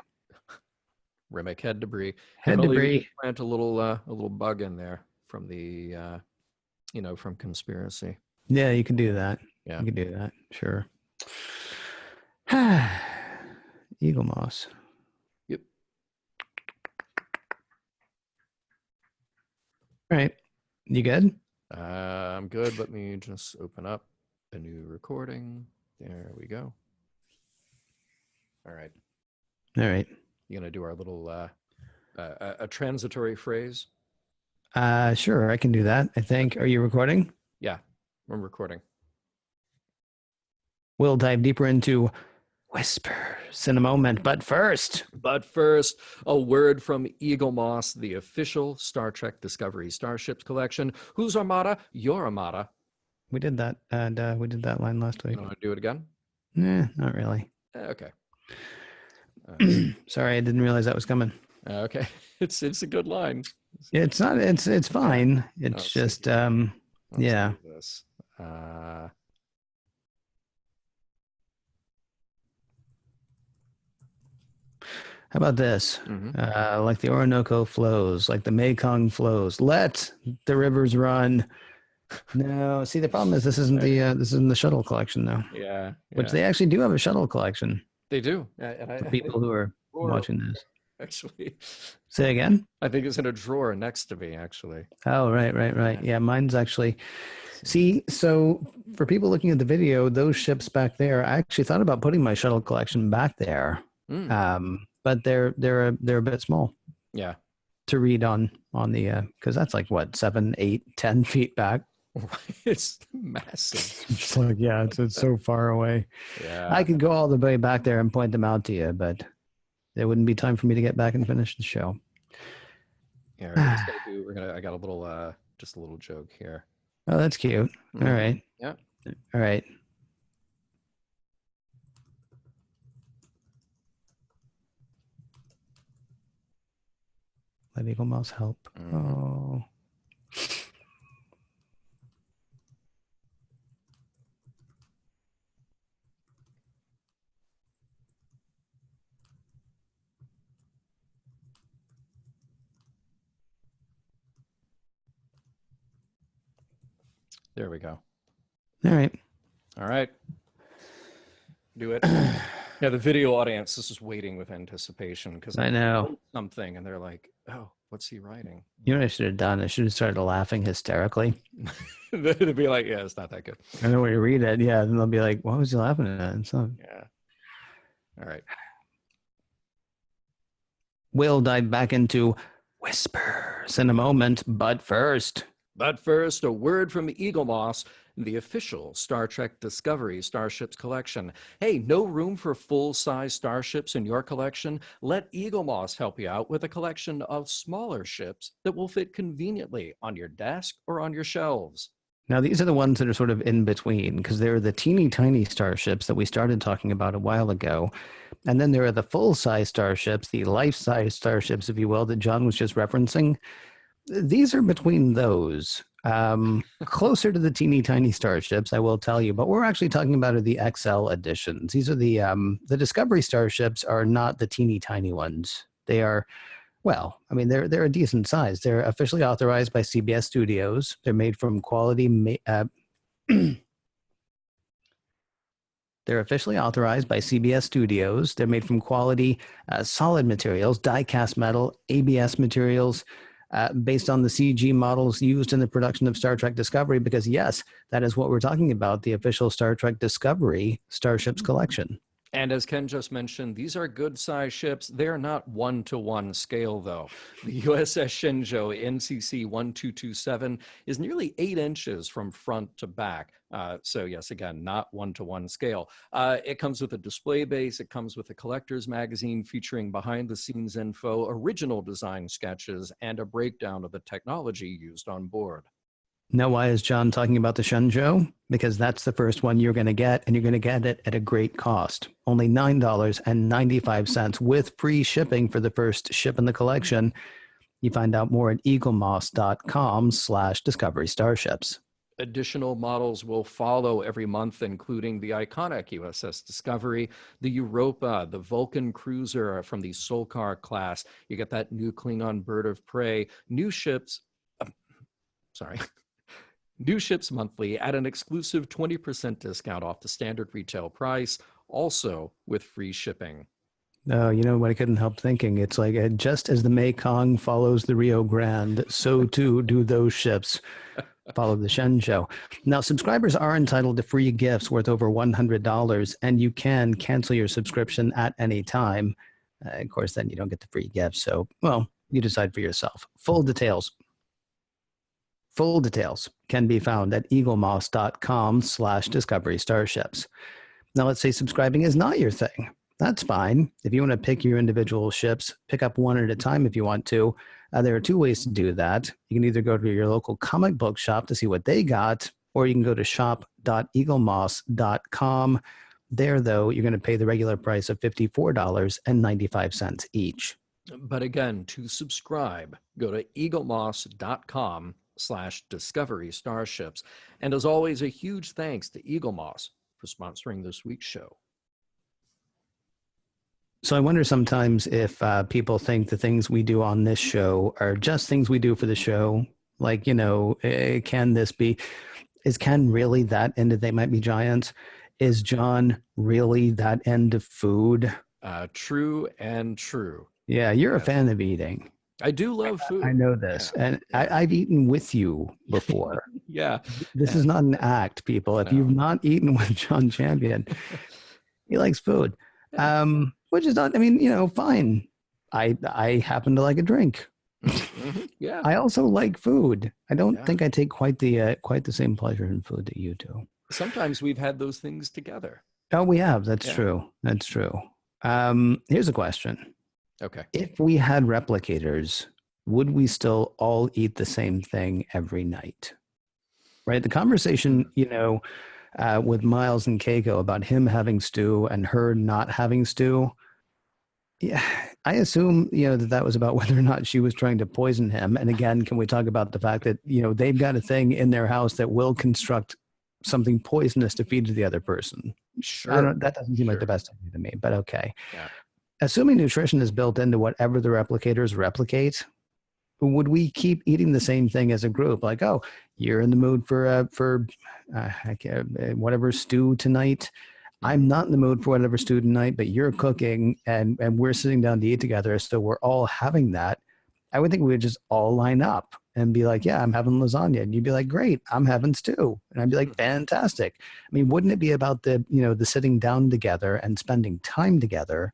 Rimmick head debris. If head only we could debris. plant a little bug in there from the from conspiracy. Yeah, you can do that. Yeah. You can do that. Sure. Eagle moss. Yep. All right. You good? I'm good. Let me just open up a new recording. There we go. All right. All right. You gonna do our little a transitory phrase? Sure, I can do that. I think. Are you recording? Yeah, I'm recording. We'll dive deeper into whispers in a moment. But first, But first, a word from Eagle Moss, the official Star Trek Discovery Starships collection. Whose armada? Your armada. we did that, and we did that line last You week. want to do it again? Not really. Okay. Uh, Sorry, I didn't realize that was coming. okay. It's a good line. It's not. It's Yeah. fine. Now, It's let's see just here. Let's yeah. do this. Uh, How about this? Mm-hmm. Like the Orinoco flows, like the Mekong flows. Let the rivers run. No, see, the problem is this isn't the shuttle collection though, Yeah, which yeah, they actually do have a shuttle collection they do. And for I think people who are drawer watching this. actually, Say again? I think it's in a drawer next to me. Actually, Oh, right, right, right. yeah. Yeah, mine's actually. Let's see. See, so for people looking at the video, those ships back there, I actually thought about putting my shuttle collection back there, Mm, but they're a bit small yeah, to read on the because that's like what 7, 8, 10 feet back. it's massive. Just like yeah, it's so far away. I Yeah. could go all the way back there and point them out to you, but there wouldn't be time for me to get back and finish the show. Yeah, we're just gonna do. We're gonna. I got a little, just a little joke here. Oh, that's cute. All Mm-hmm. right, Yeah. all right. Let Eagle Mouse help. Mm-hmm. Oh, There we go. all right. All right. Do it. Yeah, the video audience, this is waiting with anticipation because I I know. wrote something and they're like, "Oh, what's he writing?" You know what I should have done? I should have started laughing hysterically. They'd be like, "Yeah, it's not that good." I know when you read it, yeah, then they'll be like, "What was you laughing at?" And so Yeah. All right. we'll dive back into whispers in a moment, but first, But first, a word from Eagle Moss, the official Star Trek Discovery Starships collection. Hey, no room for full-size starships in your collection? Let Eagle Moss help you out with a collection of smaller ships that will fit conveniently on your desk or on your shelves. now these are the ones that are sort of in between because they're the teeny tiny starships that we started talking about a while ago. And then there are the full size starships, the life size starships, if you will, that John was just referencing. These are between those. Closer to the teeny tiny starships, I will tell you, but we're actually talking about the XL editions. These are the Discovery starships are not the teeny tiny ones. They are well, I mean they're a decent size. They're officially authorized by CBS Studios. They're made from quality. They're officially authorized by CBS Studios. They're made from quality, solid materials, die-cast metal, ABS materials, based on the CG models used in the production of Star Trek Discovery. Because yes, that is what we're talking about, the official Star Trek Discovery Starships collection. And as Ken just mentioned, these are good sized ships. They're not one-to-one scale, though. The USS Shenzhou NCC 1227 is nearly 8 inches from front to back. So, yes, again, not one-to-one scale. It comes with a display base. It comes with a collector's magazine featuring behind-the-scenes info, original design sketches, and a breakdown of the technology used on board. Now, why is John talking about the Shenzhou? Because that's the first one you're going to get, and you're going to get it at a great cost. Only $9.95 with free shipping for the first ship in the collection. You find out more at eaglemoss.com/discovery starships. Additional models will follow every month, including the iconic USS Discovery, the Europa, the Vulcan cruiser from the Solkar class. You get that new Klingon bird of prey, new ships. Sorry. New ships monthly at an exclusive 20% discount off the standard retail price, also with free shipping. Oh, you know what I couldn't help thinking? It's like just as the Mekong follows the Rio Grande, so too do those ships follow the Shenzhou. Now, subscribers are entitled to free gifts worth over $100, and you can cancel your subscription at any time. Of course, then you don't get the free gifts. So, well, you decide for yourself. Full details can be found at eaglemoss.com/discovery starships. Now, let's say subscribing is not your thing. That's fine. If you want to pick your individual ships, pick up one at a time if you want to. There are two ways to do that. You can either go to your local comic book shop to see what they got, or you can go to shop.eaglemoss.com. There, though, you're going to pay the regular price of $54.95 each. But again, to subscribe, go to eaglemoss.com/discovery starships. And as always, a huge thanks to Eagle Moss for sponsoring this week's show. So I wonder sometimes if people think the things we do on this show are just things we do for the show. Like, can this be, is Ken really that into They Might Be Giants? Is John really that into food? True and true. Yeah, you're a Yes. fan of eating. I do love I food. know this. Yeah. And Yeah. I've eaten with you before. Yeah. This is And not an act, people. If you've no. not eaten with John Champion, he likes food. Yeah. Which is not, I mean, fine. I happen to like a drink. Yeah. I also like food. I don't Yeah. think I take quite the same pleasure in food that you do. Sometimes we've had those things together. Oh, we have. That's Yeah. true. That's true. Here's a question. Okay. If we had replicators, would we still all eat the same thing every night? Right? The conversation, Hmm. with Miles and Keiko about him having stew and her not having stew. Yeah, I assume, that was about whether or not she was trying to poison him. And again, can we talk about the fact that, they've got a thing in their house that will construct something poisonous to feed to the other person? Sure. That doesn't seem like the Sure. best idea to me, but okay. Yeah. Assuming nutrition is built into whatever the replicators replicate, would we keep eating the same thing as a group? Like, oh, you're in the mood whatever stew tonight. I'm Hmm. not in the mood for whatever stew tonight, but you're cooking and we're sitting down to eat together. So we're all having that. I would think we would just all line up and be like, yeah, I'm having lasagna. And you'd be like, great, I'm having stew. And I'd be like, fantastic. I mean, wouldn't it be about the sitting down together and spending time together?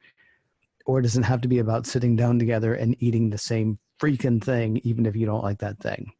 Or does it have to be about sitting down together and eating the same freaking thing, even if you don't like that thing?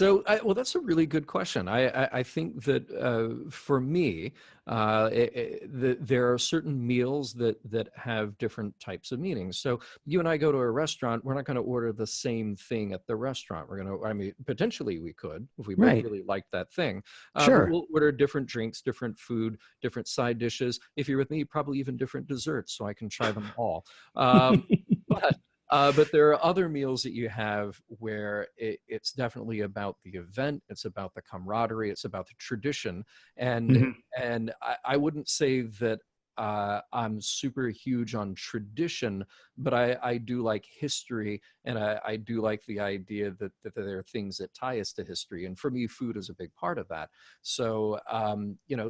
Well, that's a really good question. I think that for me, there are certain meals that have different types of meanings. So you and I go to a restaurant, we're not going to order the same thing at the restaurant. We're going to, I mean, potentially we could if we both Right. really like that thing, but Sure. we'll order different drinks, different food, different side dishes. If you're with me, probably even different desserts, so I can try them all. But but there are other meals that you have where it's definitely about the event, it's about the camaraderie, it's about the tradition, and Mhm. I wouldn't say that I'm super huge on tradition, but I do like history, and I do like the idea that there are things that tie us to history, and for me, food is a big part of that. So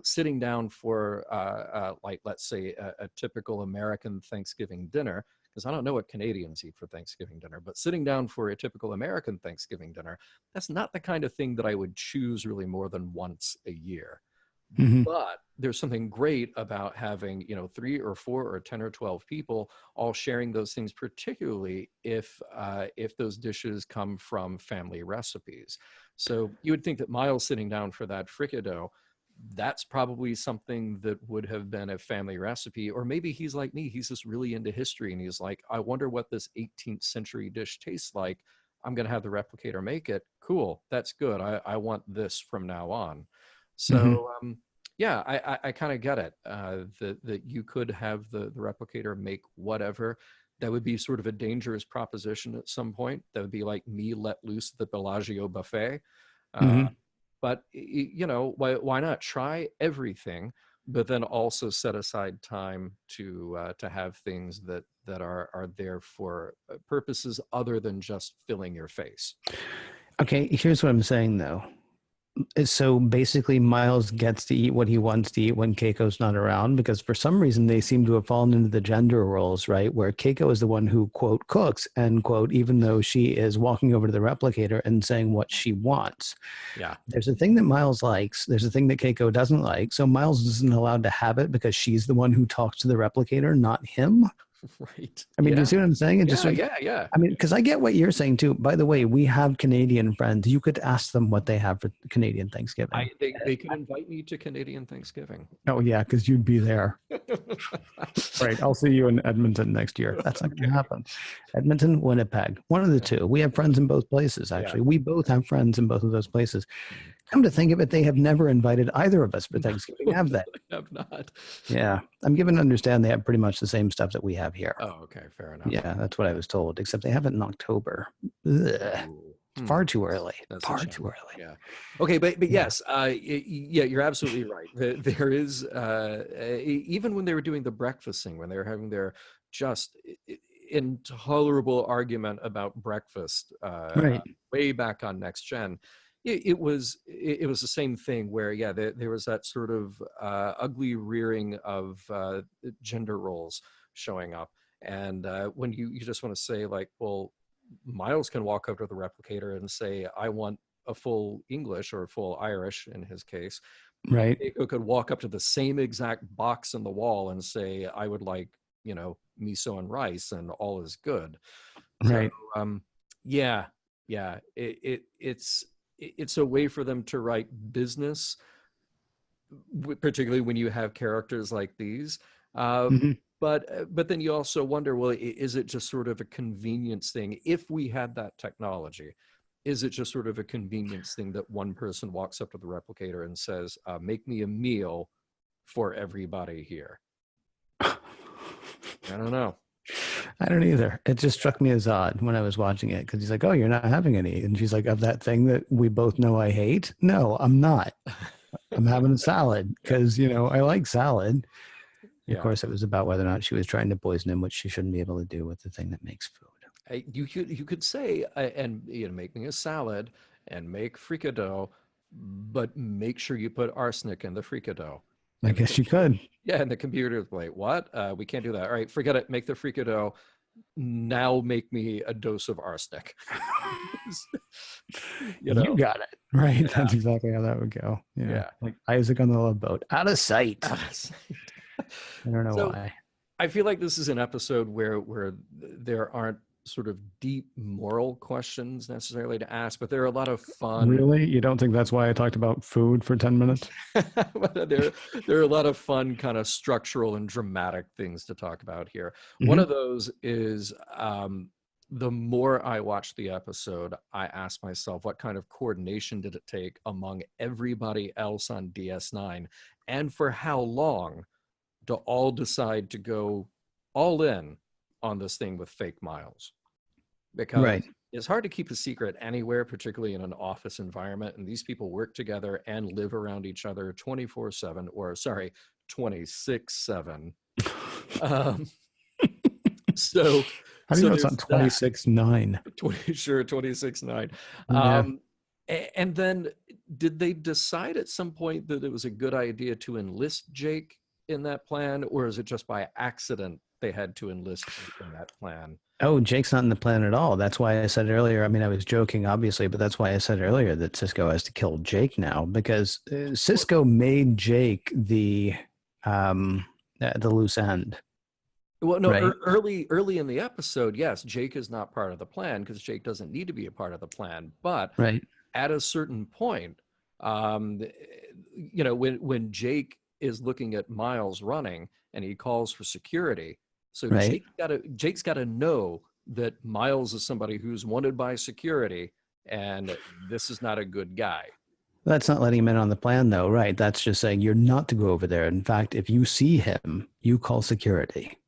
sitting down for like let's say a typical American Thanksgiving dinner, because I don't know what Canadians eat for Thanksgiving dinner, but sitting down for a typical American Thanksgiving dinner, that's not the kind of thing that I would choose really more than once a year. Mhm. But there's something great about having, 3 or 4 or 10 or 12 people all sharing those things, particularly if those dishes come from family recipes. So you would think that Miles sitting down for that fricadeau, that's probably something that would have been a family recipe. Or maybe he's like me, he's just really into history and he's like, I wonder what this 18th century dish tastes like. I'm going to have the replicator make it. Cool, that's good. I want this from now on. Mhm. So yeah, I kind of get it, that you could have the replicator make whatever. That would be sort of a dangerous proposition at some point. That would be like me let loose the Bellagio buffet. Uh, Mhm. but why not try everything, but then also set aside time to have things that are there for purposes other than just filling your face. Okay, here's what I'm saying though. So basically, Miles gets to eat what he wants to eat when Keiko's not around because for some reason they seem to have fallen into the gender roles, right? Where Keiko is the one who, quote, cooks, end quote, even though she is walking over to the replicator and saying what she wants. Yeah. There's a thing that Miles likes, there's a thing that Keiko doesn't like. So Miles isn't allowed to have it because she's the one who talks to the replicator, not him. Right. I mean, do you Yeah. see what I'm saying? It just Yeah. sort of, Yeah. Yeah. I mean, because I get what you're saying too. By the way, we have Canadian friends. You could ask them what they have for Canadian Thanksgiving. They could invite me to Canadian Thanksgiving. Oh yeah, because you'd be there. Right. I'll see you in Edmonton next year. That's not going to Okay. happen. Edmonton, Winnipeg, one of the two. We have friends in both places, Yeah. actually. We both have friends in both of those places. Mm. Come to think of it, they have never invited either of us for No, Thanksgiving, have they? I have not. Yeah. I'm given to understand they have pretty much the same stuff that we have here. Oh, okay, fair enough. Yeah, that's what I was told, except they have it in October. Ugh. Ooh. Hmm. Far too early. That's a Far shame. too early. Yeah. Okay, but Yeah. yes, yeah, you're absolutely right. There is even when they were doing the breakfast thing, when they were having their just intolerable argument about breakfast Right. way back on Next Gen, it was the same thing where yeah, there was that sort of ugly rearing of gender roles showing up, and when you just want to say like, well, Miles can walk over to the replicator and say, I want a full English or a full Irish in his case. Right. Keiko could walk up to the same exact box in the wall and say, I would like, miso and rice, and all is good. So, Right. um, yeah, yeah, it's a way for them to write business, particularly when you have characters like these. Uh, Hmm. but then you also wonder, well, is it just sort of a convenience thing? If we had that technology, is it just sort of a convenience thing that one person walks up to the replicator and says, "Make me a meal for everybody here"? I don't know. I don't either. It just struck me as odd when I was watching it because he's like, "Oh, you're not having any," and she's like, "Of that thing that we both know I hate." No, I'm not. I'm having a salad Yeah, because I like salad. And of yeah. course, it was about whether or not she was trying to poison him, which she shouldn't be able to do with the thing that makes food. You could say and make me a salad and make fricadelle, but make sure you put arsenic in the fricadelle. I And the guess you computer, could. yeah, and the computer is like, what? We can't do that. All right, forget it. Make the fricadelle. Now make me a dose of arsenic. you You know, got it. Right. yeah, That's exactly how that would go. Yeah. yeah. Like Isaac on the Love Boat. Out of sight. Out of sight. I don't know So why. I feel like this is an episode where there aren't sort of deep moral questions necessarily to ask, but there are a lot of fun. Really? You don't think that's why I talked about food for 10 minutes? But there are a lot of fun kind of structural and dramatic things to talk about here. One Hmm. of those is the more I watch the episode, I ask myself, what kind of coordination did it take among everybody else on DS9, and for how long to all decide to go all in on this thing with fake Miles? Right. Because it's hard to keep a secret anywhere, particularly in an office environment. And these people work together and live around each other 24/7, or sorry, 26/7. Um, so, How do you so know it's there's not that. 26/9? 20, sure, 26/9. Yeah. And then did they decide at some point that it was a good idea to enlist Jake in that plan, or is it just by accident they had to enlist Jake in that plan? Oh, Jake's not in the plan at all. That's why I said earlier. I mean, I was joking, obviously, but that's why I said earlier that Cisco has to kill Jake now because Cisco made Jake the loose end, Well, no, right? early in the episode, yes, Jake is not part of the plan because Jake doesn't need to be a part of the plan. But Right. at a certain point, um, when Jake is looking at Miles running and he calls for security, so Right. Jake's got to know that Miles is somebody who's wanted by security, and this is not a good guy. That's not letting him in on the plan, though, right? That's just saying you're not to go over there. In fact, if you see him, you call security.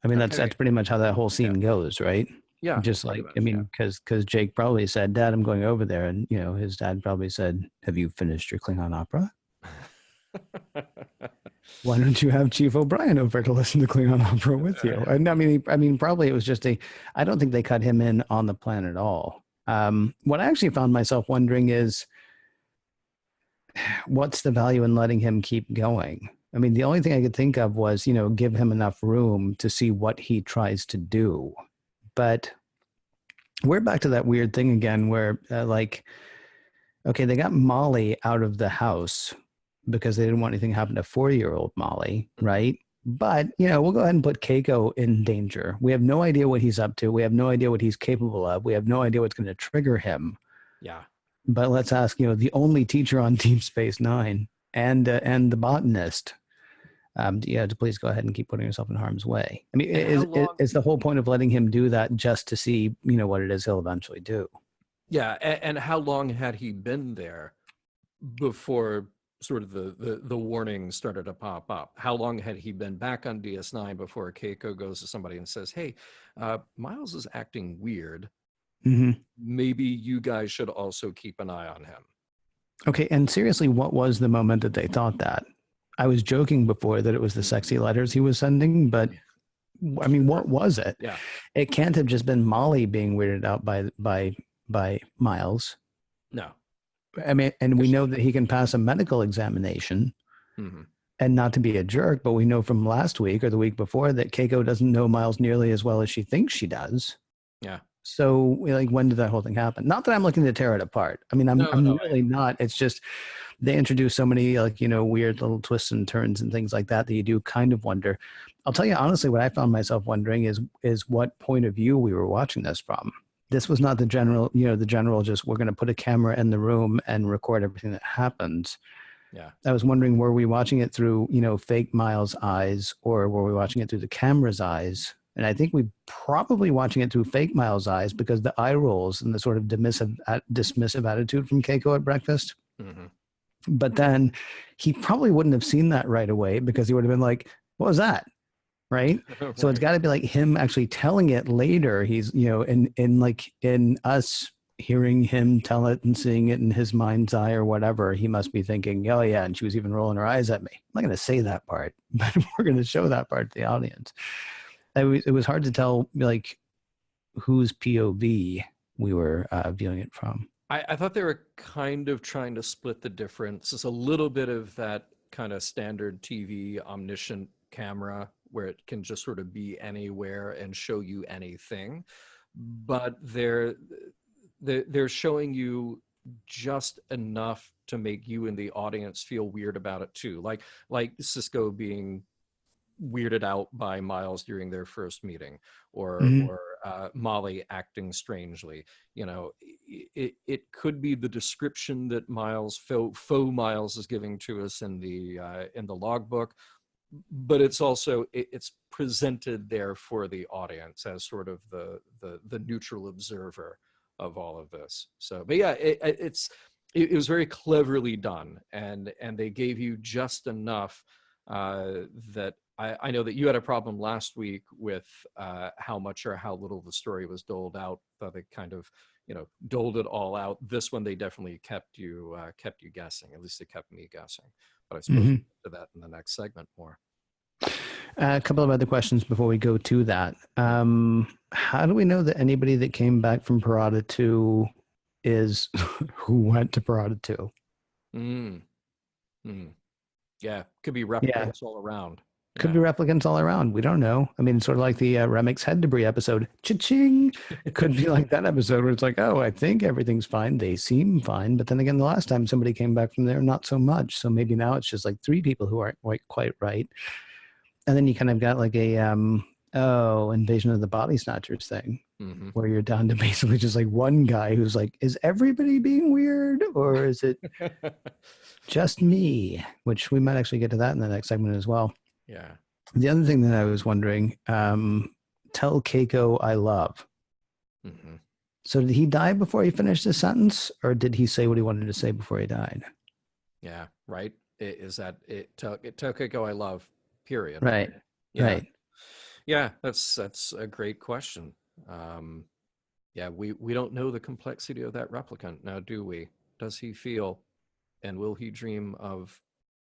I mean, that's Okay, pretty much how that whole yeah, scene goes, right? yeah, Just pretty like, I much, yeah. mean, because Jake probably said, "Dad, I'm going over there," and his dad probably said, "Have you finished your Klingon opera? Why don't you have Chief O'Brien over to listen to Klingon opera with you?" And I mean, probably it was just a. I don't think they cut him in on the plan at all. What I actually found myself wondering is, what's the value in letting him keep going? I mean, the only thing I could think of was, give him enough room to see what he tries to do. But we're back to that weird thing again where, okay, they got Molly out of the house because they didn't want anything to happen to 4-year-old Molly, Mhm. right? But, we'll go ahead and put Keiko in danger. We have no idea what he's up to. We have no idea what he's capable of. We have no idea what's going to trigger him. Yeah. But let's ask, the only teacher on Deep Space Nine and the botanist, to please go ahead and keep putting yourself in harm's way. I mean, And how is, long? is the whole point of letting him do that just to see, what it is he'll eventually do? Yeah, and how long had he been there before sort of the warning started to pop up? How long had he been back on DS9 before Keiko goes to somebody and says, "Hey, Miles is acting weird. Hmm. Maybe you guys should also keep an eye on him. Okay, and seriously, what was the moment that they thought that? I was joking before that it was the sexy letters he was sending, but I mean, what was it? Yeah. It can't have just been Molly being weirded out by Miles. No. I mean, and we Yes. know that he can pass a medical examination Mm-hmm. and not to be a jerk, but we know from last week or the week before that Keiko doesn't know Miles nearly as well as she thinks she does. Yeah. So, like, when did that whole thing happen? Not that I'm looking to tear it apart. I mean, No, I'm no, really not. It's just they introduce so many, like, weird little twists and turns and things like that that you do kind of wonder. I'll tell you honestly, what I found myself wondering is what point of view we were watching this from. This was not the general, the general just we're going to put a camera in the room and record everything that happens. yeah. I was wondering, were we watching it through, fake Miles' eyes, or were we watching it through the camera's eyes? And I think we probably watching it through fake Miles' eyes because the eye rolls and the sort of dismissive attitude from Keiko at breakfast. Mm-hmm. But then he probably wouldn't have seen that right away because he would have been like, what was that? Right. So it's Right. got to be like him actually telling it later. He's, in us hearing him tell it and seeing it in his mind's eye or whatever, he must be thinking, oh yeah. And she was even rolling her eyes at me. I'm not going to say that part, but we're going to show that part to the audience. It was hard to tell, like, whose POV we were viewing it from. I thought they were kind of trying to split the difference. It's a little bit of that kind of standard TV omniscient camera where it can just sort of be anywhere and show you anything. But they're showing you just enough to make you and the audience feel weird about it too. Like Cisco being weirded out by Miles during their first meeting, or Mm-hmm. or Molly acting strangely. It could be the description that faux Miles is giving to us in the logbook, but it's also it's presented there for the audience as sort of the neutral observer of all of this. So, but yeah, it was very cleverly done, and they gave you just enough that I know that you had a problem last week with how much or how little the story was doled out. That they kind of, doled it all out. This one they definitely kept you guessing. At least they kept me guessing. But I suppose Mm-hmm. we'll get to that in the next segment more. A couple of other questions before we go to that. How do we know that anybody that came back from Parada 2 is who went to Parada 2? Mm, mm. Yeah, could be Yeah, replicants all around. could Yeah. be replicants all around. We don't know. I mean, sort of like the Remix head debris episode. Cha-ching! It could be like that episode where it's like, oh, I think everything's fine. They seem fine. But then again, the last time somebody came back from there, not so much. So maybe now it's just like three people who aren't quite right. And then you kind of got like a Invasion of the Body Snatchers thing, Hmm. where you're down to basically just like one guy who's like, is everybody being weird or is it just me? Which we might actually get to that in the next segment as well. Yeah. The other thing that I was wondering, tell Keiko I love. Hmm. So did he die before he finished his sentence, or did he say what he wanted to say before he died? Yeah. Right. Is that it took a go I love, period. Right, Yeah. right. Yeah, that's a great question. Um, yeah, we don't know the complexity of that replicant now, do we? Does he feel, and will he dream of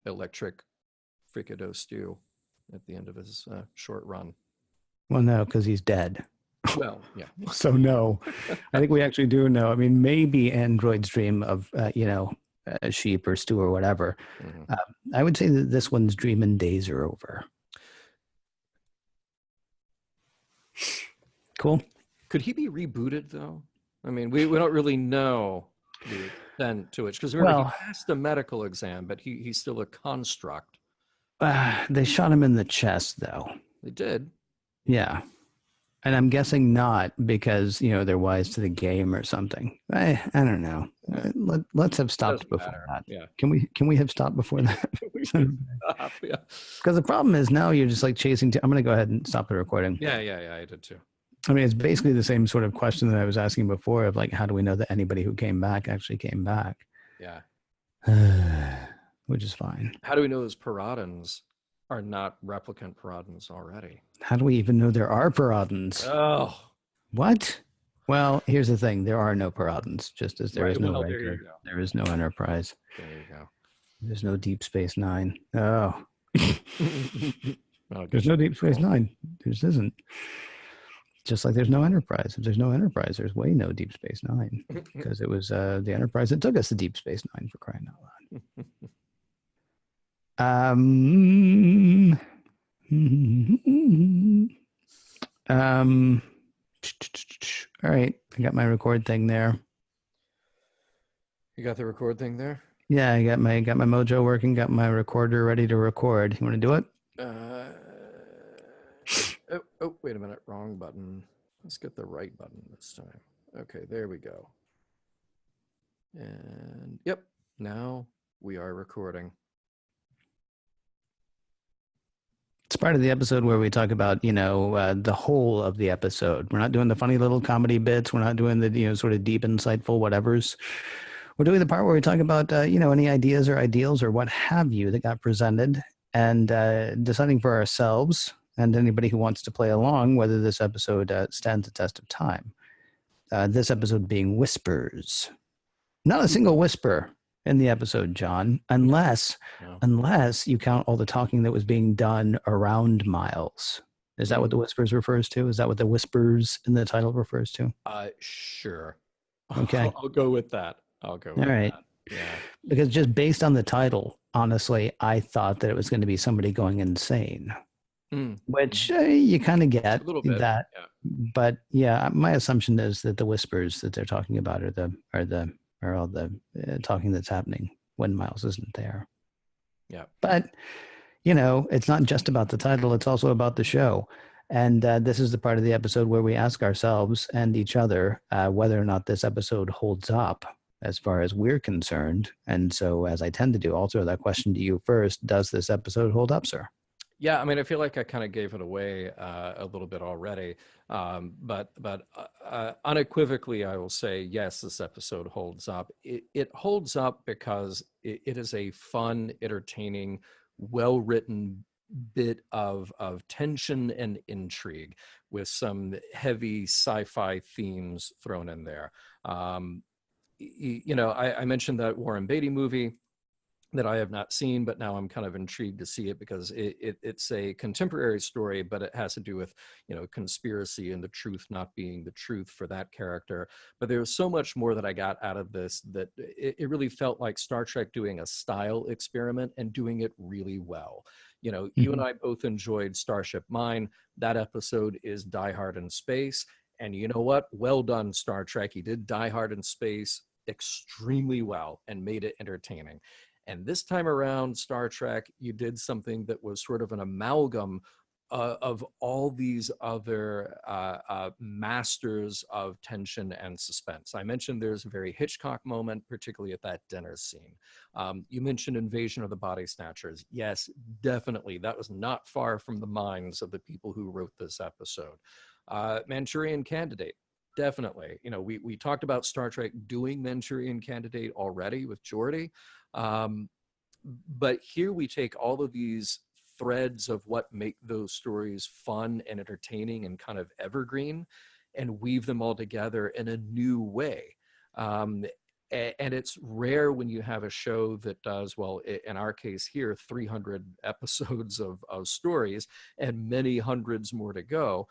electric fricado stew at the end of his short run? Well, no, because he's dead. Well, yeah. So no, I think we actually do know. I mean, maybe androids dream of, a sheep or stew or whatever. Hmm. Uh, I would say that this one's dreaming days are over. Cool. Could he be rebooted though? I mean, we don't really know the extent to which, because remember he Well, passed a medical exam, but he's still a construct. they shot him in the chest, though. They did. Yeah. And I'm guessing not because, they're wise to the game or something. I don't know. Yeah, Let's have it stopped doesn't before matter. that. Yeah, Can we have stopped before that? we should stop. Yeah, Because the problem is now you're just like chasing. I'm going to go ahead and stop the recording. yeah. I did too. I mean, it's basically the same sort of question that I was asking before of like, how do we know that anybody who came back actually came back? Yeah. Which is fine. How do we know those Paradans are not replicant Paradans already? How do we even know there are Paradans? Oh, What? Well, here's the thing: there are no Paradins, just as there is Right. no Well, there you Riker. go. There is no Enterprise. There you go. There's no Deep Space Nine. Oh, I'll there's get you no in Deep Space trouble. Nine. There just isn't. Just like there's no Enterprise. If there's no Enterprise, there's way no Deep Space Nine because it was the Enterprise that took us to Deep Space Nine for crying out loud. Um, all right, I got my record thing there. You got the record thing there? Yeah, I got my mojo working, got my recorder ready to record. You want to do it? Uh, wait a minute. Wrong button. Let's get the right button this time. Okay, there we go. And yep, now we are recording. It's part of the episode where we talk about, the whole of the episode. We're not doing the funny little comedy bits. We're not doing the, sort of deep, insightful whatevers. We're doing the part where we talk about, any ideas or ideals or what have you that got presented and deciding for ourselves and anybody who wants to play along whether this episode stands the test of time. This episode being Whispers. Not a single whisper in the episode, John, unless No. unless you count all the talking that was being done around Miles. Is that what the whispers refers to? Is that what the whispers in the title refers to? Sure. Okay. I'll go with that. I'll go All with right. that. Yeah. Because just based on the title, honestly, I thought that it was going to be somebody going insane, which you kind of A get little bit. that. Yeah. But yeah, my assumption is that the whispers that they're talking about are all the talking that's happening when Miles isn't there. Yeah. But it's not just about the title, it's also about the show. And this is the part of the episode where we ask ourselves and each other whether or not this episode holds up as far as we're concerned. And so, as I tend to do, I'll throw that question to you first. Does this episode hold up, sir? Yeah, I mean, I feel like I kind of gave it away a little bit already, but unequivocally, I will say yes. This episode holds up. It holds up because it is a fun, entertaining, well-written bit of tension and intrigue with some heavy sci-fi themes thrown in there. I mentioned that Warren Beatty movie that I have not seen, but now I'm kind of intrigued to see it because it's a contemporary story, but it has to do with, conspiracy and the truth not being the truth for that character. But there was so much more that I got out of this that it really felt like Star Trek doing a style experiment and doing it really well. You and I both enjoyed Starship Mine. That episode is Die Hard in Space. And you know what? Well done, Star Trek. You did Die Hard in Space extremely well and made it entertaining. And this time around, Star Trek, you did something that was sort of an amalgam of all these other masters of tension and suspense. I mentioned there's a very Hitchcock moment, particularly at that dinner scene. You mentioned Invasion of the Body Snatchers. Yes, definitely. That was not far from the minds of the people who wrote this episode. Manchurian Candidate. Definitely. We talked about Star Trek doing Manchurian Candidate already with Geordi. But here we take all of these threads of what make those stories fun and entertaining and kind of evergreen and weave them all together in a new way. And it's rare when you have a show that does, well, in our case here, 300 episodes of stories and many hundreds more to go.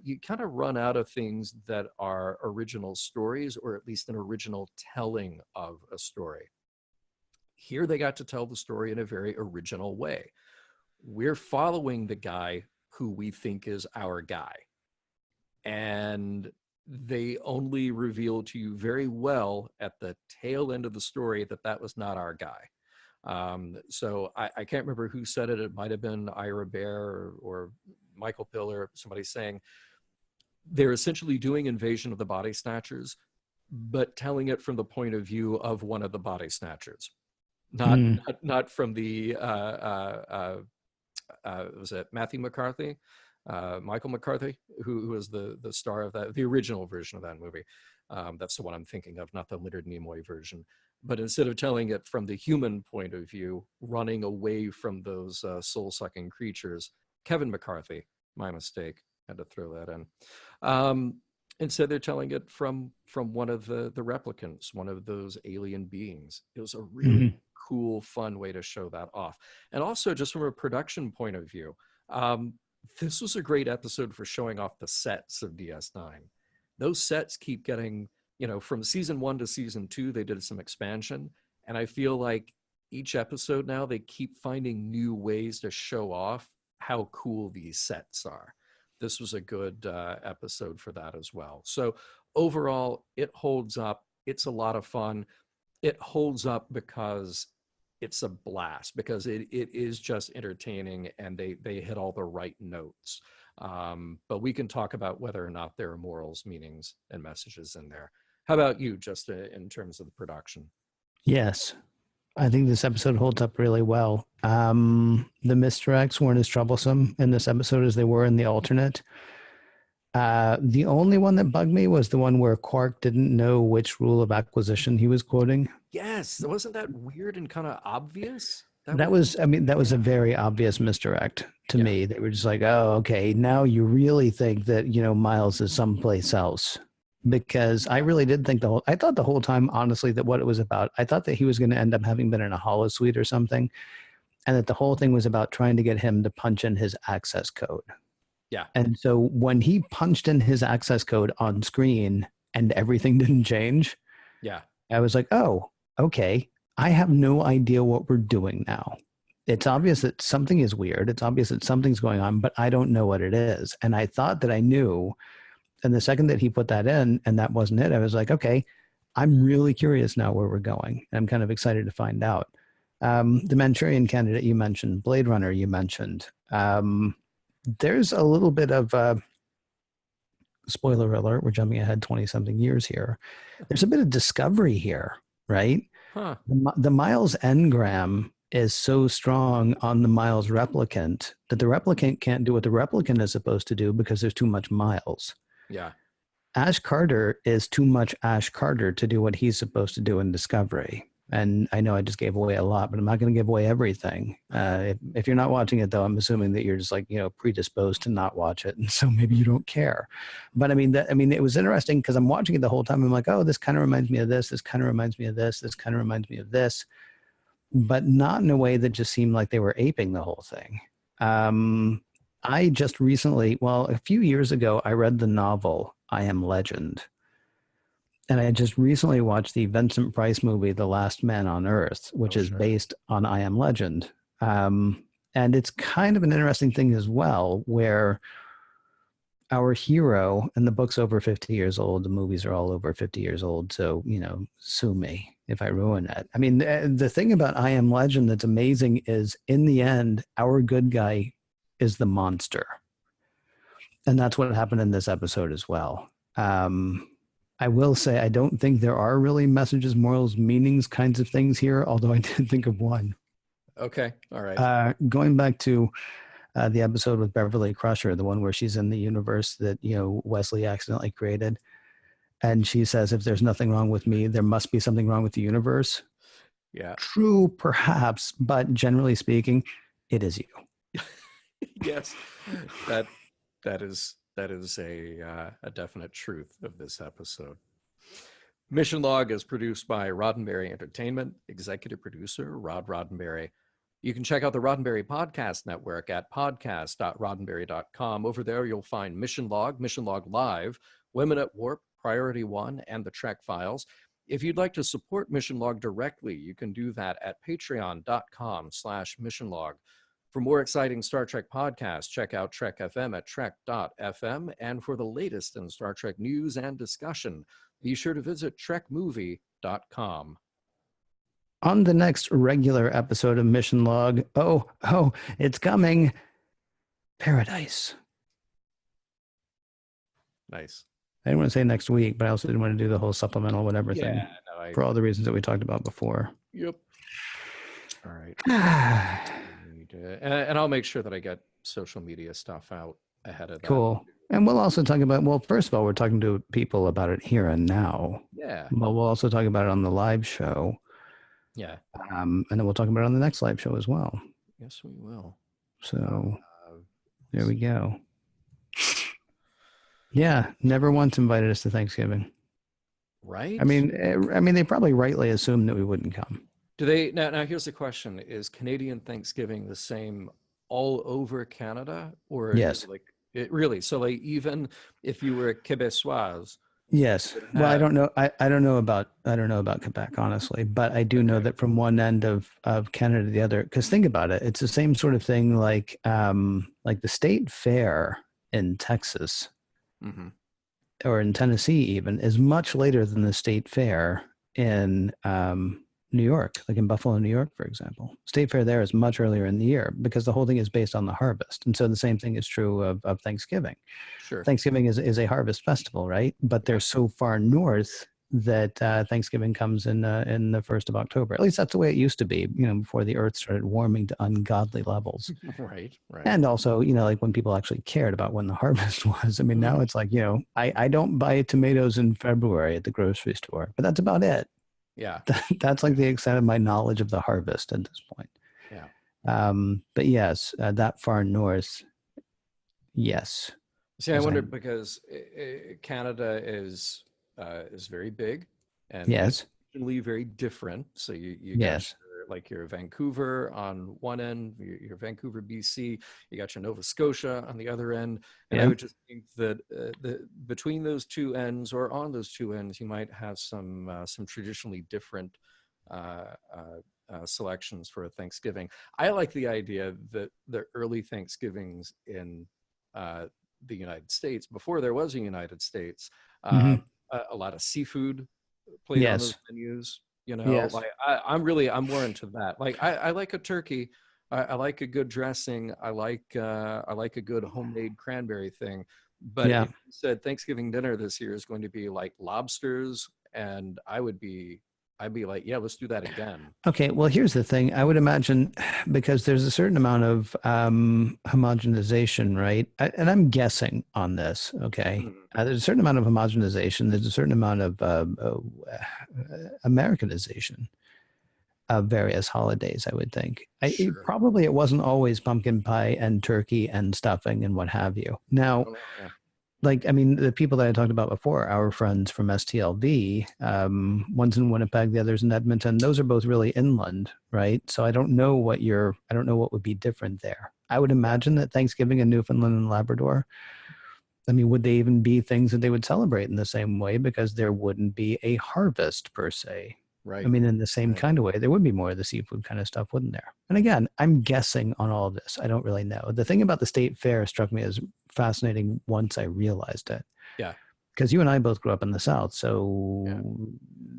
You kind of run out of things that are original stories, or at least an original telling of a story. Here they got to tell the story in a very original way. We're following the guy who we think is our guy. And they only reveal to you very well at the tail end of the story that that was not our guy. So I can't remember who said it. It might have been Ira Bear or Michael Piller, somebody saying they're essentially doing Invasion of the Body Snatchers, but telling it from the point of view of one of the body snatchers. Not from the was it Matthew McCarthy, Michael McCarthy, who was the star of that, the original version of that movie. That's the one I'm thinking of, not the Leonard Nimoy version. But instead of telling it from the human point of view, running away from those soul-sucking creatures, Kevin McCarthy, my mistake, had to throw that in. Instead, they're telling it from one of the replicants, one of those alien beings. It was a really Mhm. cool, fun way to show that off. And also, just from a production point of view, um, this was a great episode for showing off the sets of DS9. Those sets keep getting, from season 1 to season 2, they did some expansion, and I feel like each episode now they keep finding new ways to show off how cool these sets are. This was a good episode for that as well. So overall, it holds up. It's a lot of fun. It holds up because it's a blast, because it is just entertaining, and they hit all the right notes. But we can talk about whether or not there are morals, meanings, and messages in there. How about you, just in terms of the production? Yes, I think this episode holds up really well. The misdirects weren't as troublesome in this episode as they were in the alternate. The only one that bugged me was the one where Quark didn't know which rule of acquisition he was quoting. Yes, wasn't that weird and kind of obvious? That That was, was, I mean, that was a yeah, very obvious misdirect to yeah, me. They were just like, oh, okay, now you really think that, Miles is someplace else. Because I really did think I thought the whole time, honestly, that what it was about, I thought that he was going to end up having been in a holosuite or something, and that the whole thing was about trying to get him to punch in his access code. yeah, And so when he punched in his access code on screen and everything didn't change, yeah. I was like, oh, okay. I have no idea what we're doing now. It's obvious that something is weird. It's obvious that something's going on, but I don't know what it is. And I thought that I knew. And the second that he put that in and that wasn't it, I was like, okay, I'm really curious now where we're going. I'm kind of excited to find out. The Manchurian Candidate you mentioned, Blade Runner you mentioned. There's a little bit of spoiler alert, we're jumping ahead 20 something years here. There's a bit of discovery here, right? Huh. The Miles engram is so strong on the Miles replicant that the replicant can't do what the replicant is supposed to do because there's too much Miles. Yeah. Ash Carter is too much Ash Carter to do what he's supposed to do in Discovery. And I know I just gave away a lot, but I'm not going to give away everything. If you're not watching it, though, I'm assuming that you're just like, predisposed to not watch it. And so maybe you don't care. But I mean, it was interesting because I'm watching it the whole time. I'm like, oh, this kind of reminds me of this. This kind of reminds me of this. This kind of reminds me of this. But not in a way that just seemed like they were aping the whole thing. I just recently, well, a few years ago, I read the novel I Am Legend. And I just recently watched the Vincent Price movie, The Last Man on Earth, which Oh, is sure. based on I Am Legend. And it's kind of an interesting thing as well, where our hero, and the book's over 50 years old, the movies are all over 50 years old. So, sue me if I ruin it. I mean, the thing about I Am Legend that's amazing is in the end, our good guy is the monster. And that's what happened in this episode as well. I will say I don't think there are really messages, morals, meanings kinds of things here, although I did think of one. Okay. All right. Going back to the episode with Beverly Crusher, the one where she's in the universe that, Wesley accidentally created. And she says, if there's nothing wrong with me, there must be something wrong with the universe. Yeah. True, perhaps, but generally speaking, it is you. Yes. That that is a definite truth of this episode. Mission Log is produced by Roddenberry Entertainment, executive producer Rod Roddenberry. You can check out the Roddenberry Podcast Network at podcast.roddenberry.com. Over there, you'll find Mission Log Live, Women at Warp, Priority One, and the Trek Files. If you'd like to support Mission Log directly, you can do that at patreon.com/missionlog. For more exciting Star Trek podcasts, check out Trek FM at trek.fm. And for the latest in Star Trek news and discussion, be sure to visit trekmovie.com. On the next regular episode of Mission Log, it's coming. Paradise. Nice. I didn't want to say next week, but I also didn't want to do the whole supplemental whatever thing No, for all the reasons that we talked about before. Yep. All right. And I'll make sure that I get social media stuff out ahead of that. Cool. And we'll also talk about, well, first of all, we're talking to people about it here and now. Yeah. But we'll also talk about it on the live show. Yeah. And then we'll talk about it on the next live show as well. Yes, we will. So there we go. Yeah, never once invited us to Thanksgiving. Right? I mean, they probably rightly assumed that we wouldn't come. Do they now? Here's the question: is Canadian Thanksgiving the same all over Canada, or is Yes. it like it really? So, like, even if you were a Québécoise, Yes. would Well, have I don't know about Quebec, honestly, but I do know okay. that from one end of Canada to the other, because think about it, it's the same sort of thing like the state fair in Texas Hmm. or in Tennessee even is much later than the state fair in New York, like in Buffalo, New York, for example. State fair there is much earlier in the year because the whole thing is based on the harvest. And so the same thing is true of Thanksgiving. Sure. Thanksgiving is a harvest festival, right? But they're Yeah. so far north that Thanksgiving comes in the 1st of October. At least that's the way it used to be, before the earth started warming to ungodly levels. Right. Right. And also, like when people actually cared about when the harvest was. I mean, now Mhm. it's like, I don't buy tomatoes in February at the grocery store, but that's about it. Yeah. That's like the extent of my knowledge of the harvest at this point. Yeah. But yes, that far north, yes. See, I As wonder I, because Canada is very big and yes, regionally very different. So you got yes, your Vancouver on one end, your Vancouver, BC. You got your Nova Scotia on the other end, and I yeah. would just think that the between those two ends or on those two ends, you might have some traditionally different. Uh, uh, Selections for Thanksgiving. I like the idea that the early Thanksgivings in uh, the United States, before there was a United States, Hmm. a lot of seafood played on those Yes, menus. yes, Like I'm more into that. Like I like a turkey. I like a good dressing. I like a good homemade cranberry thing. But yeah. if you said Thanksgiving dinner this year is going to be like lobsters, and I'd be like, yeah, let's do that again. Okay, well, here's the thing. I would imagine because there's a certain amount of homogenization, right? And I'm guessing on this, okay? Mhm. There's a certain amount of homogenization. There's a certain amount of Americanization of various holidays, I would think. Sure. Probably it wasn't always pumpkin pie and turkey and stuffing and what have you. I Now, don't know. Yeah. like I mean, the people that I talked about before, our friends from STLV, one's in Winnipeg, the other's in Edmonton. Those are both really inland, right? So I don't know what would be different there. I would Yeah. imagine that Thanksgiving in Newfoundland and Labrador, I mean, would they even be things that they would celebrate in the same way because there wouldn't be a harvest per se? I Right. mean, in the same Right. kind of way, there would be more of the seafood kind of stuff, wouldn't there? And again, I'm guessing on all of this. I don't really know. The thing about the state fair struck me as fascinating once I realized it. Yeah. Because you and I both grew up in the South, Yeah. so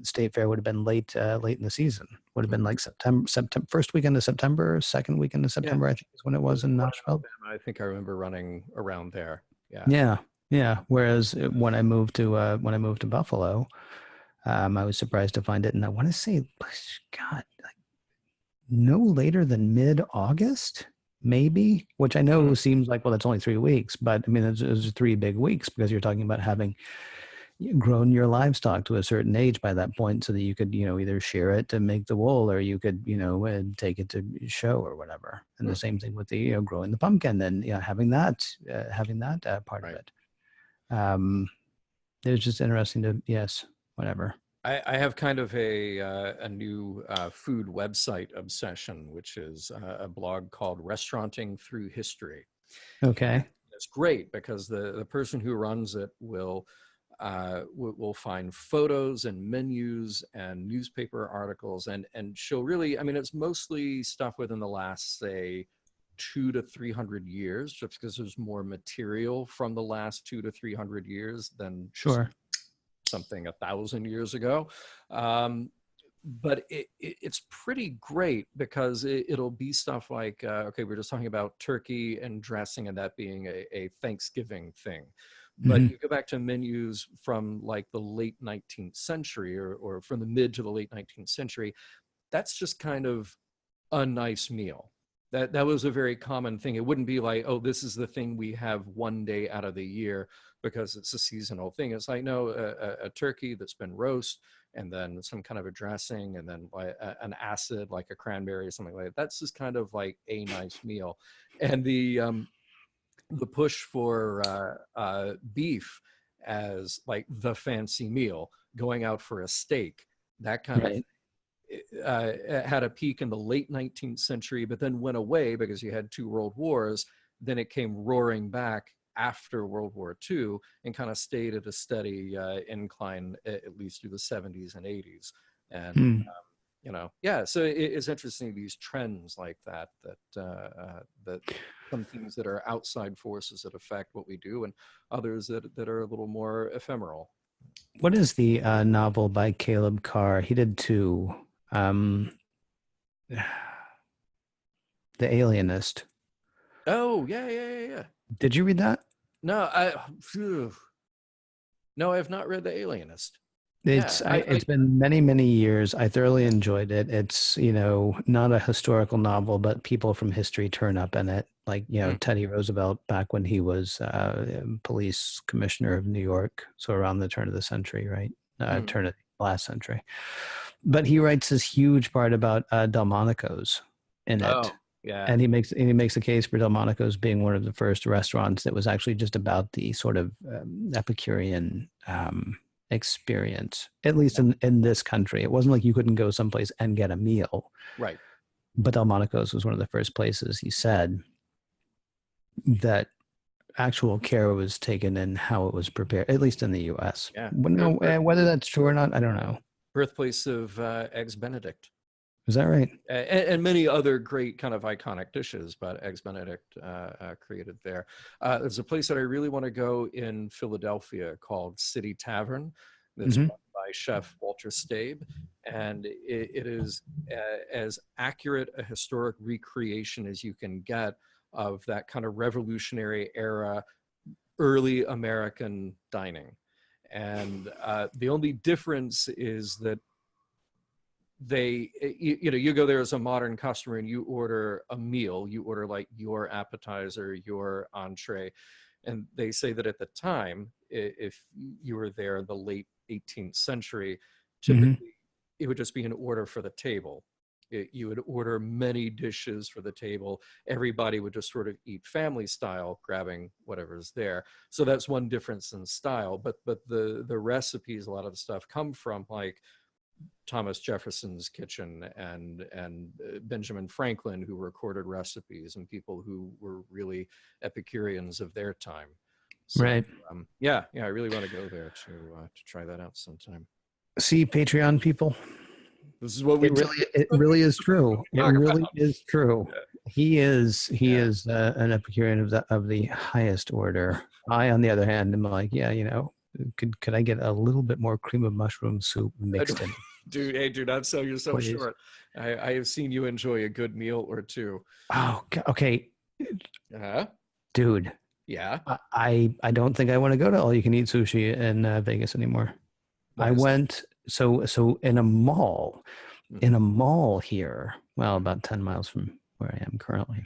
state fair would have been late in the season. Would have been Mhm. like September, first weekend of September, second weekend of Yeah. September, I think is when it The was in one in Nashville. Alabama, I think I remember running around there. Yeah. Yeah, yeah. Whereas when I moved to Buffalo, I was surprised to find it, and I want to say, God, no later than mid August, maybe. Which I know Mm, seems like, well, that's only 3 weeks, but I mean, those are 3 big weeks because you're talking about having grown your livestock to a certain age by that point, so that you could, either shear it to make the wool, or you could, take it to show or whatever. And the mm, same thing with the, growing the pumpkin and having that part of right. it. Um, it was just interesting to, yes, whatever. I have kind of a new food website obsession, which is a blog called Restauranting Through History. And Okay. it's great because the person who runs it will find photos and menus and newspaper articles, and she'll really, I mean, it's mostly stuff within the last, say, 2 to 300 years, just because there's more material from the last 2 to 300 years than just Sure. something 1,000 years ago. Um, but it's pretty great because it'll be stuff like, okay, we're just talking about turkey and dressing and that being a Thanksgiving thing. But Hmm. you go back to menus from like the late 19th century, or from the mid to the late 19th century. That's just kind of a nice meal. That was a very common thing. It wouldn't be like, oh, this is the thing we have one day out of the year because it's a seasonal thing. It's like, no, a turkey that's been roast, and then some kind of a dressing, and then like an acid like a cranberry or something like that. That's just kind of like a nice meal. And the push for beef as like the fancy meal, going out for a steak, that kind of Right. had a peak in the late 19th century, but then went away because you had two world wars. Then it came roaring back after World War II and kind of stayed at a steady incline at least through the 70s and 80s. And Hmm. yeah, so it's interesting, these trends like that some things that are outside forces that affect what we do, and others that are a little more ephemeral. What is the novel by Caleb Carr? He did two. Um, The Alienist. Oh yeah, yeah, yeah, yeah. Did you read that? No, phew. No, I have not read The Alienist. Yeah, It's been many, many years. I thoroughly enjoyed it. It's, not a historical novel, but people from history turn up in it. Like, mm, Teddy Roosevelt back when he was police commissioner of New York. So around the turn of the century, right? mm. Turn of the last century. But he writes this huge part about Delmonico's in it. Oh, yeah, And he makes a case for Delmonico's being one of the first restaurants that was actually just about the sort of Epicurean experience, at least yeah, in this country. It wasn't like you couldn't go someplace and get a meal, right. but Delmonico's was one of the first places, he said, that actual care was taken in how it was prepared, at least in the U.S. Yeah, Whether that's true or not, I don't know. birthplace of Eggs Benedict. Is that right? And many other great kind of iconic dishes, but Eggs Benedict created there. There's a place that I really want to go in Philadelphia called City Tavern, that's Hmm. run by Chef Walter Stabe, and it is as accurate a historic recreation as you can get of that kind of Revolutionary era early American dining. And the only difference is that you go there as a modern customer and you order a meal, you order like your appetizer, your entree, and they say that at the time, if you were there in the late 18th century, Hmm. typically it would just be an order for the table. You would order many dishes for the table. Everybody would just sort of eat family style, grabbing whatever's there. So that's one difference in style. But the recipes, a lot of the stuff come from like Thomas Jefferson's kitchen and Benjamin Franklin, who recorded recipes, and people who were really Epicureans of their time. So Right. yeah, I really want to go there to try that out sometime. See, Patreon people, This is what we it do. really is true. It Talk about. really is true. He Yeah. is an Epicurean of the highest order. I, on the other hand, am like, yeah, could I get a little bit more cream of mushroom soup Yeah. mixed in, Dude, hey, do not sell yourself please? short. I have seen you enjoy a good meal or two. Oh, okay, Uh-huh. dude. Yeah. I don't think I want to go to all you can eat sushi in Vegas anymore. Why I is went so that? in Mhm, a mall here, well, mhm. about 10 miles from where I am currently.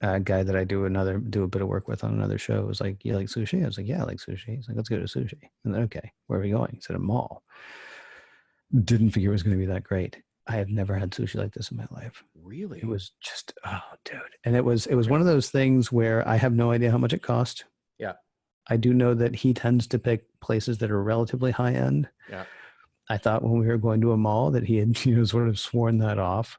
A guy that I do a bit of work with on another show was like, "You like sushi?" I was like, "Yeah, I like sushi." He's like, "Let's go to sushi." And then, okay, where are we going? He said, "A mall." Didn't figure it was going to be that great. I have never had sushi like this in my life. It Really? was just, oh, dude. And it was Okay. one of those things where I have no idea how much it cost. Yeah. I do know that he tends to pick places that are relatively high end. Yeah. I thought when we were going to a mall that he had, sort of sworn that off.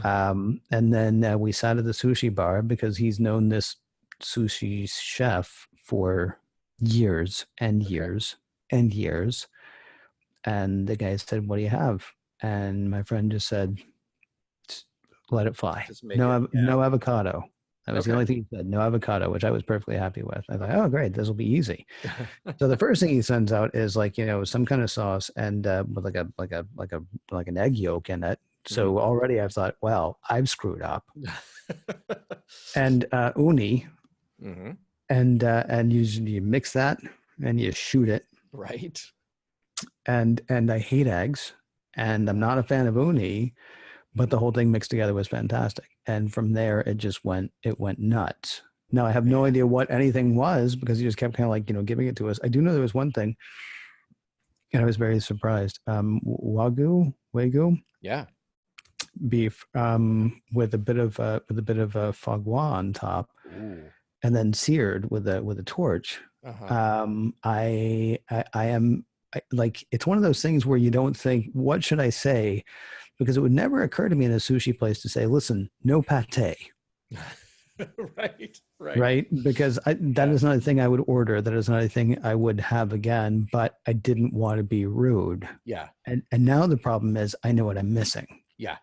And then we sat at the sushi bar because he's known this sushi chef for years and Okay. years and years. And the guy said, "What do you have?" And my friend just said, "Just let it fly. Just make No, it. no avocado." That was the Okay. only thing he said. No avocado, which I was perfectly happy with. I thought, Okay. "Oh, great, this will be easy." So the first thing he sends out is like, some kind of sauce and with like an egg yolk in it. Mhm. So already I've thought, well, I've screwed up. And uni, Mhm. and you mix that and you shoot it. Right. And I hate eggs, and I'm not a fan of uni, but the whole thing mixed together was fantastic. And from there, it went nuts. Now I have no Man. idea what anything was because he just kept kind of like, giving it to us. I do know there was one thing, and I was very surprised. Wagyu Yeah. beef with a bit of foie gras on top. Ooh. and then seared with a torch. Uh-huh. I am like, it's one of those things where you don't think, what should I say? Because it would never occur to me in a sushi place to say, listen, no pate, Right, right. right? Because that Yeah, is not a thing I would order. That is not a thing I would have again, but I didn't want to be rude. yeah, And now the problem is I know what I'm missing yeah,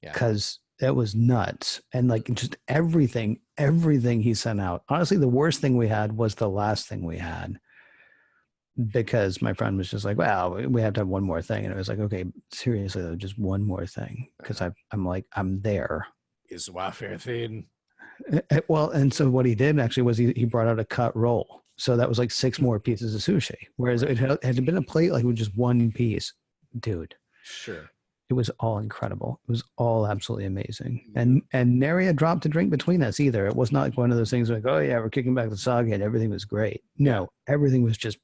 yeah. because it was nuts. And like just everything he sent out. Honestly, the worst thing we had was the last thing we had because my friend was just like, well, we have to have one more thing. And it was like, okay, seriously, though, just one more thing. Because I'm like, I'm there. Is wafer thin. Well, and so what he did actually was he brought out a cut roll. So that was like 6 more pieces of sushi. Whereas Right. it had been a plate like with just one piece. Dude, Sure. it was all incredible. It was all absolutely amazing. You, And nary a drop to drink between us either. It was not like one of those things like, oh yeah, we're kicking back the saga and everything was great. yeah. No, everything was just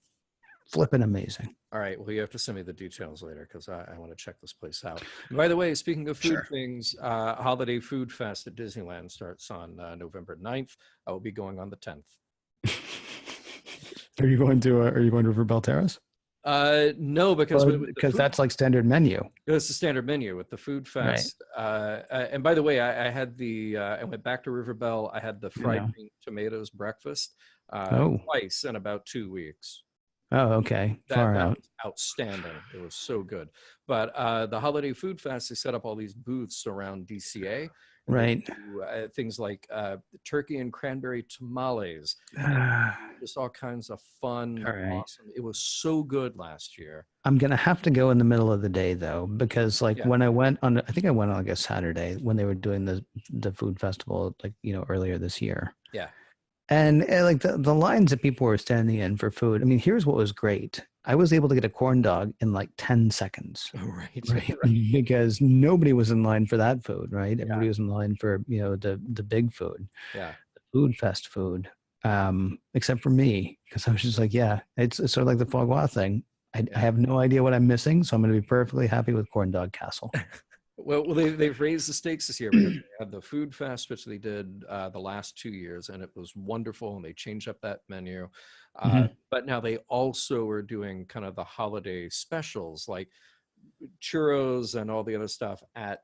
flipping amazing. All right. Well, you have to send me the details later because I want to check this place out. And by the way, speaking of food Sure. things, Holiday Food Fest at Disneyland starts on November 9th. I will be going on the 10th. Are you going to River Terrace? No, because Well, with the because food, that's like standard menu. it's the standard menu with the food Right. fest. And by the way, I had I went back to River Bell. I had the fried Yeah. green tomatoes breakfast Oh. twice in about 2 weeks. Oh, okay. Far That out. was outstanding. It was so good. But the Holiday Food Fest, they set up all these booths around DCA, and they Right. do things like turkey and cranberry tamales, and All just all kinds of fun, right. awesome. It was so good last year. I'm gonna have to go in the middle of the day though, because like Yeah, when I went on, I think I went on like a Saturday when they were doing the food festival, like earlier this year. yeah. And like the lines that people were standing in for food. I mean, here's what was great. I was able to get a corn dog in like 10 seconds, Right, right? right. Because nobody was in line for that food, right? Yeah, Everybody was in line for, the big food, yeah, the food fest food, except for me, because I was just like, yeah, it's sort of like the foie gras thing. I yeah. have no idea what I'm missing, so I'm going to be perfectly happy with corn dog castle. Well, they've raised the stakes this year because they had the food fest, which they did the last 2 years, and it was wonderful. And they changed up that menu, Hmm. but now they also are doing kind of the holiday specials, like churros and all the other stuff at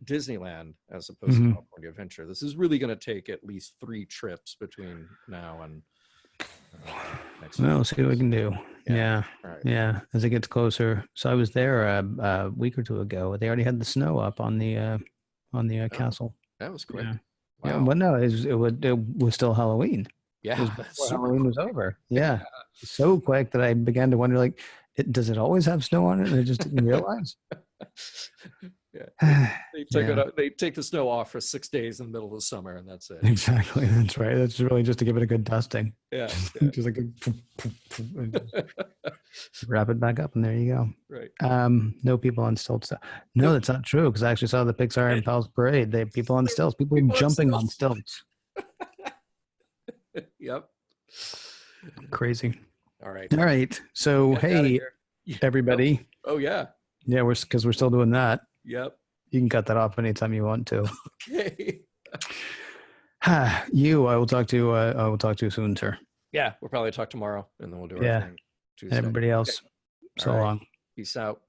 Disneyland, as opposed to Hmm. California Adventure. This is really going to take at least 3 trips between now and next Well, week. we'll see what we can do. Yeah. Yeah. All right. Yeah. As it gets closer. So I was there a week or two ago. They already had the snow up on the Oh, castle. that was quick. Yeah. Yeah. Wow. But no, it was still Halloween. It was Yeah, that's before super Halloween was quick. over. Yeah. So quick that I began to wonder, like, does it always have snow on it? And I just didn't realize. Yeah, they took it. Yeah. They take the snow off for 6 days in the middle of the summer, and that's it. Exactly. That's right. That's really just to give it a good dusting. Yeah, Just like and just yeah. wrap it back up, and there you go. Right. No people on stilts. No, Nope. that's not true because I actually saw the Pixar and Pals parade. They have people on stilts, people People on jumping on stilts. stilts. Yep. Crazy. All right. All right. So Get out of hey, here. Yeah. everybody. Oh yeah. Yeah, we're still doing that. Yep. You can cut that off anytime you want to. Okay. I will talk to. I will talk to you soon, sir. Yeah, we'll probably talk tomorrow, and then we'll do our Yeah, thing and Tuesday. everybody Okay. else. All So right. long. Peace out.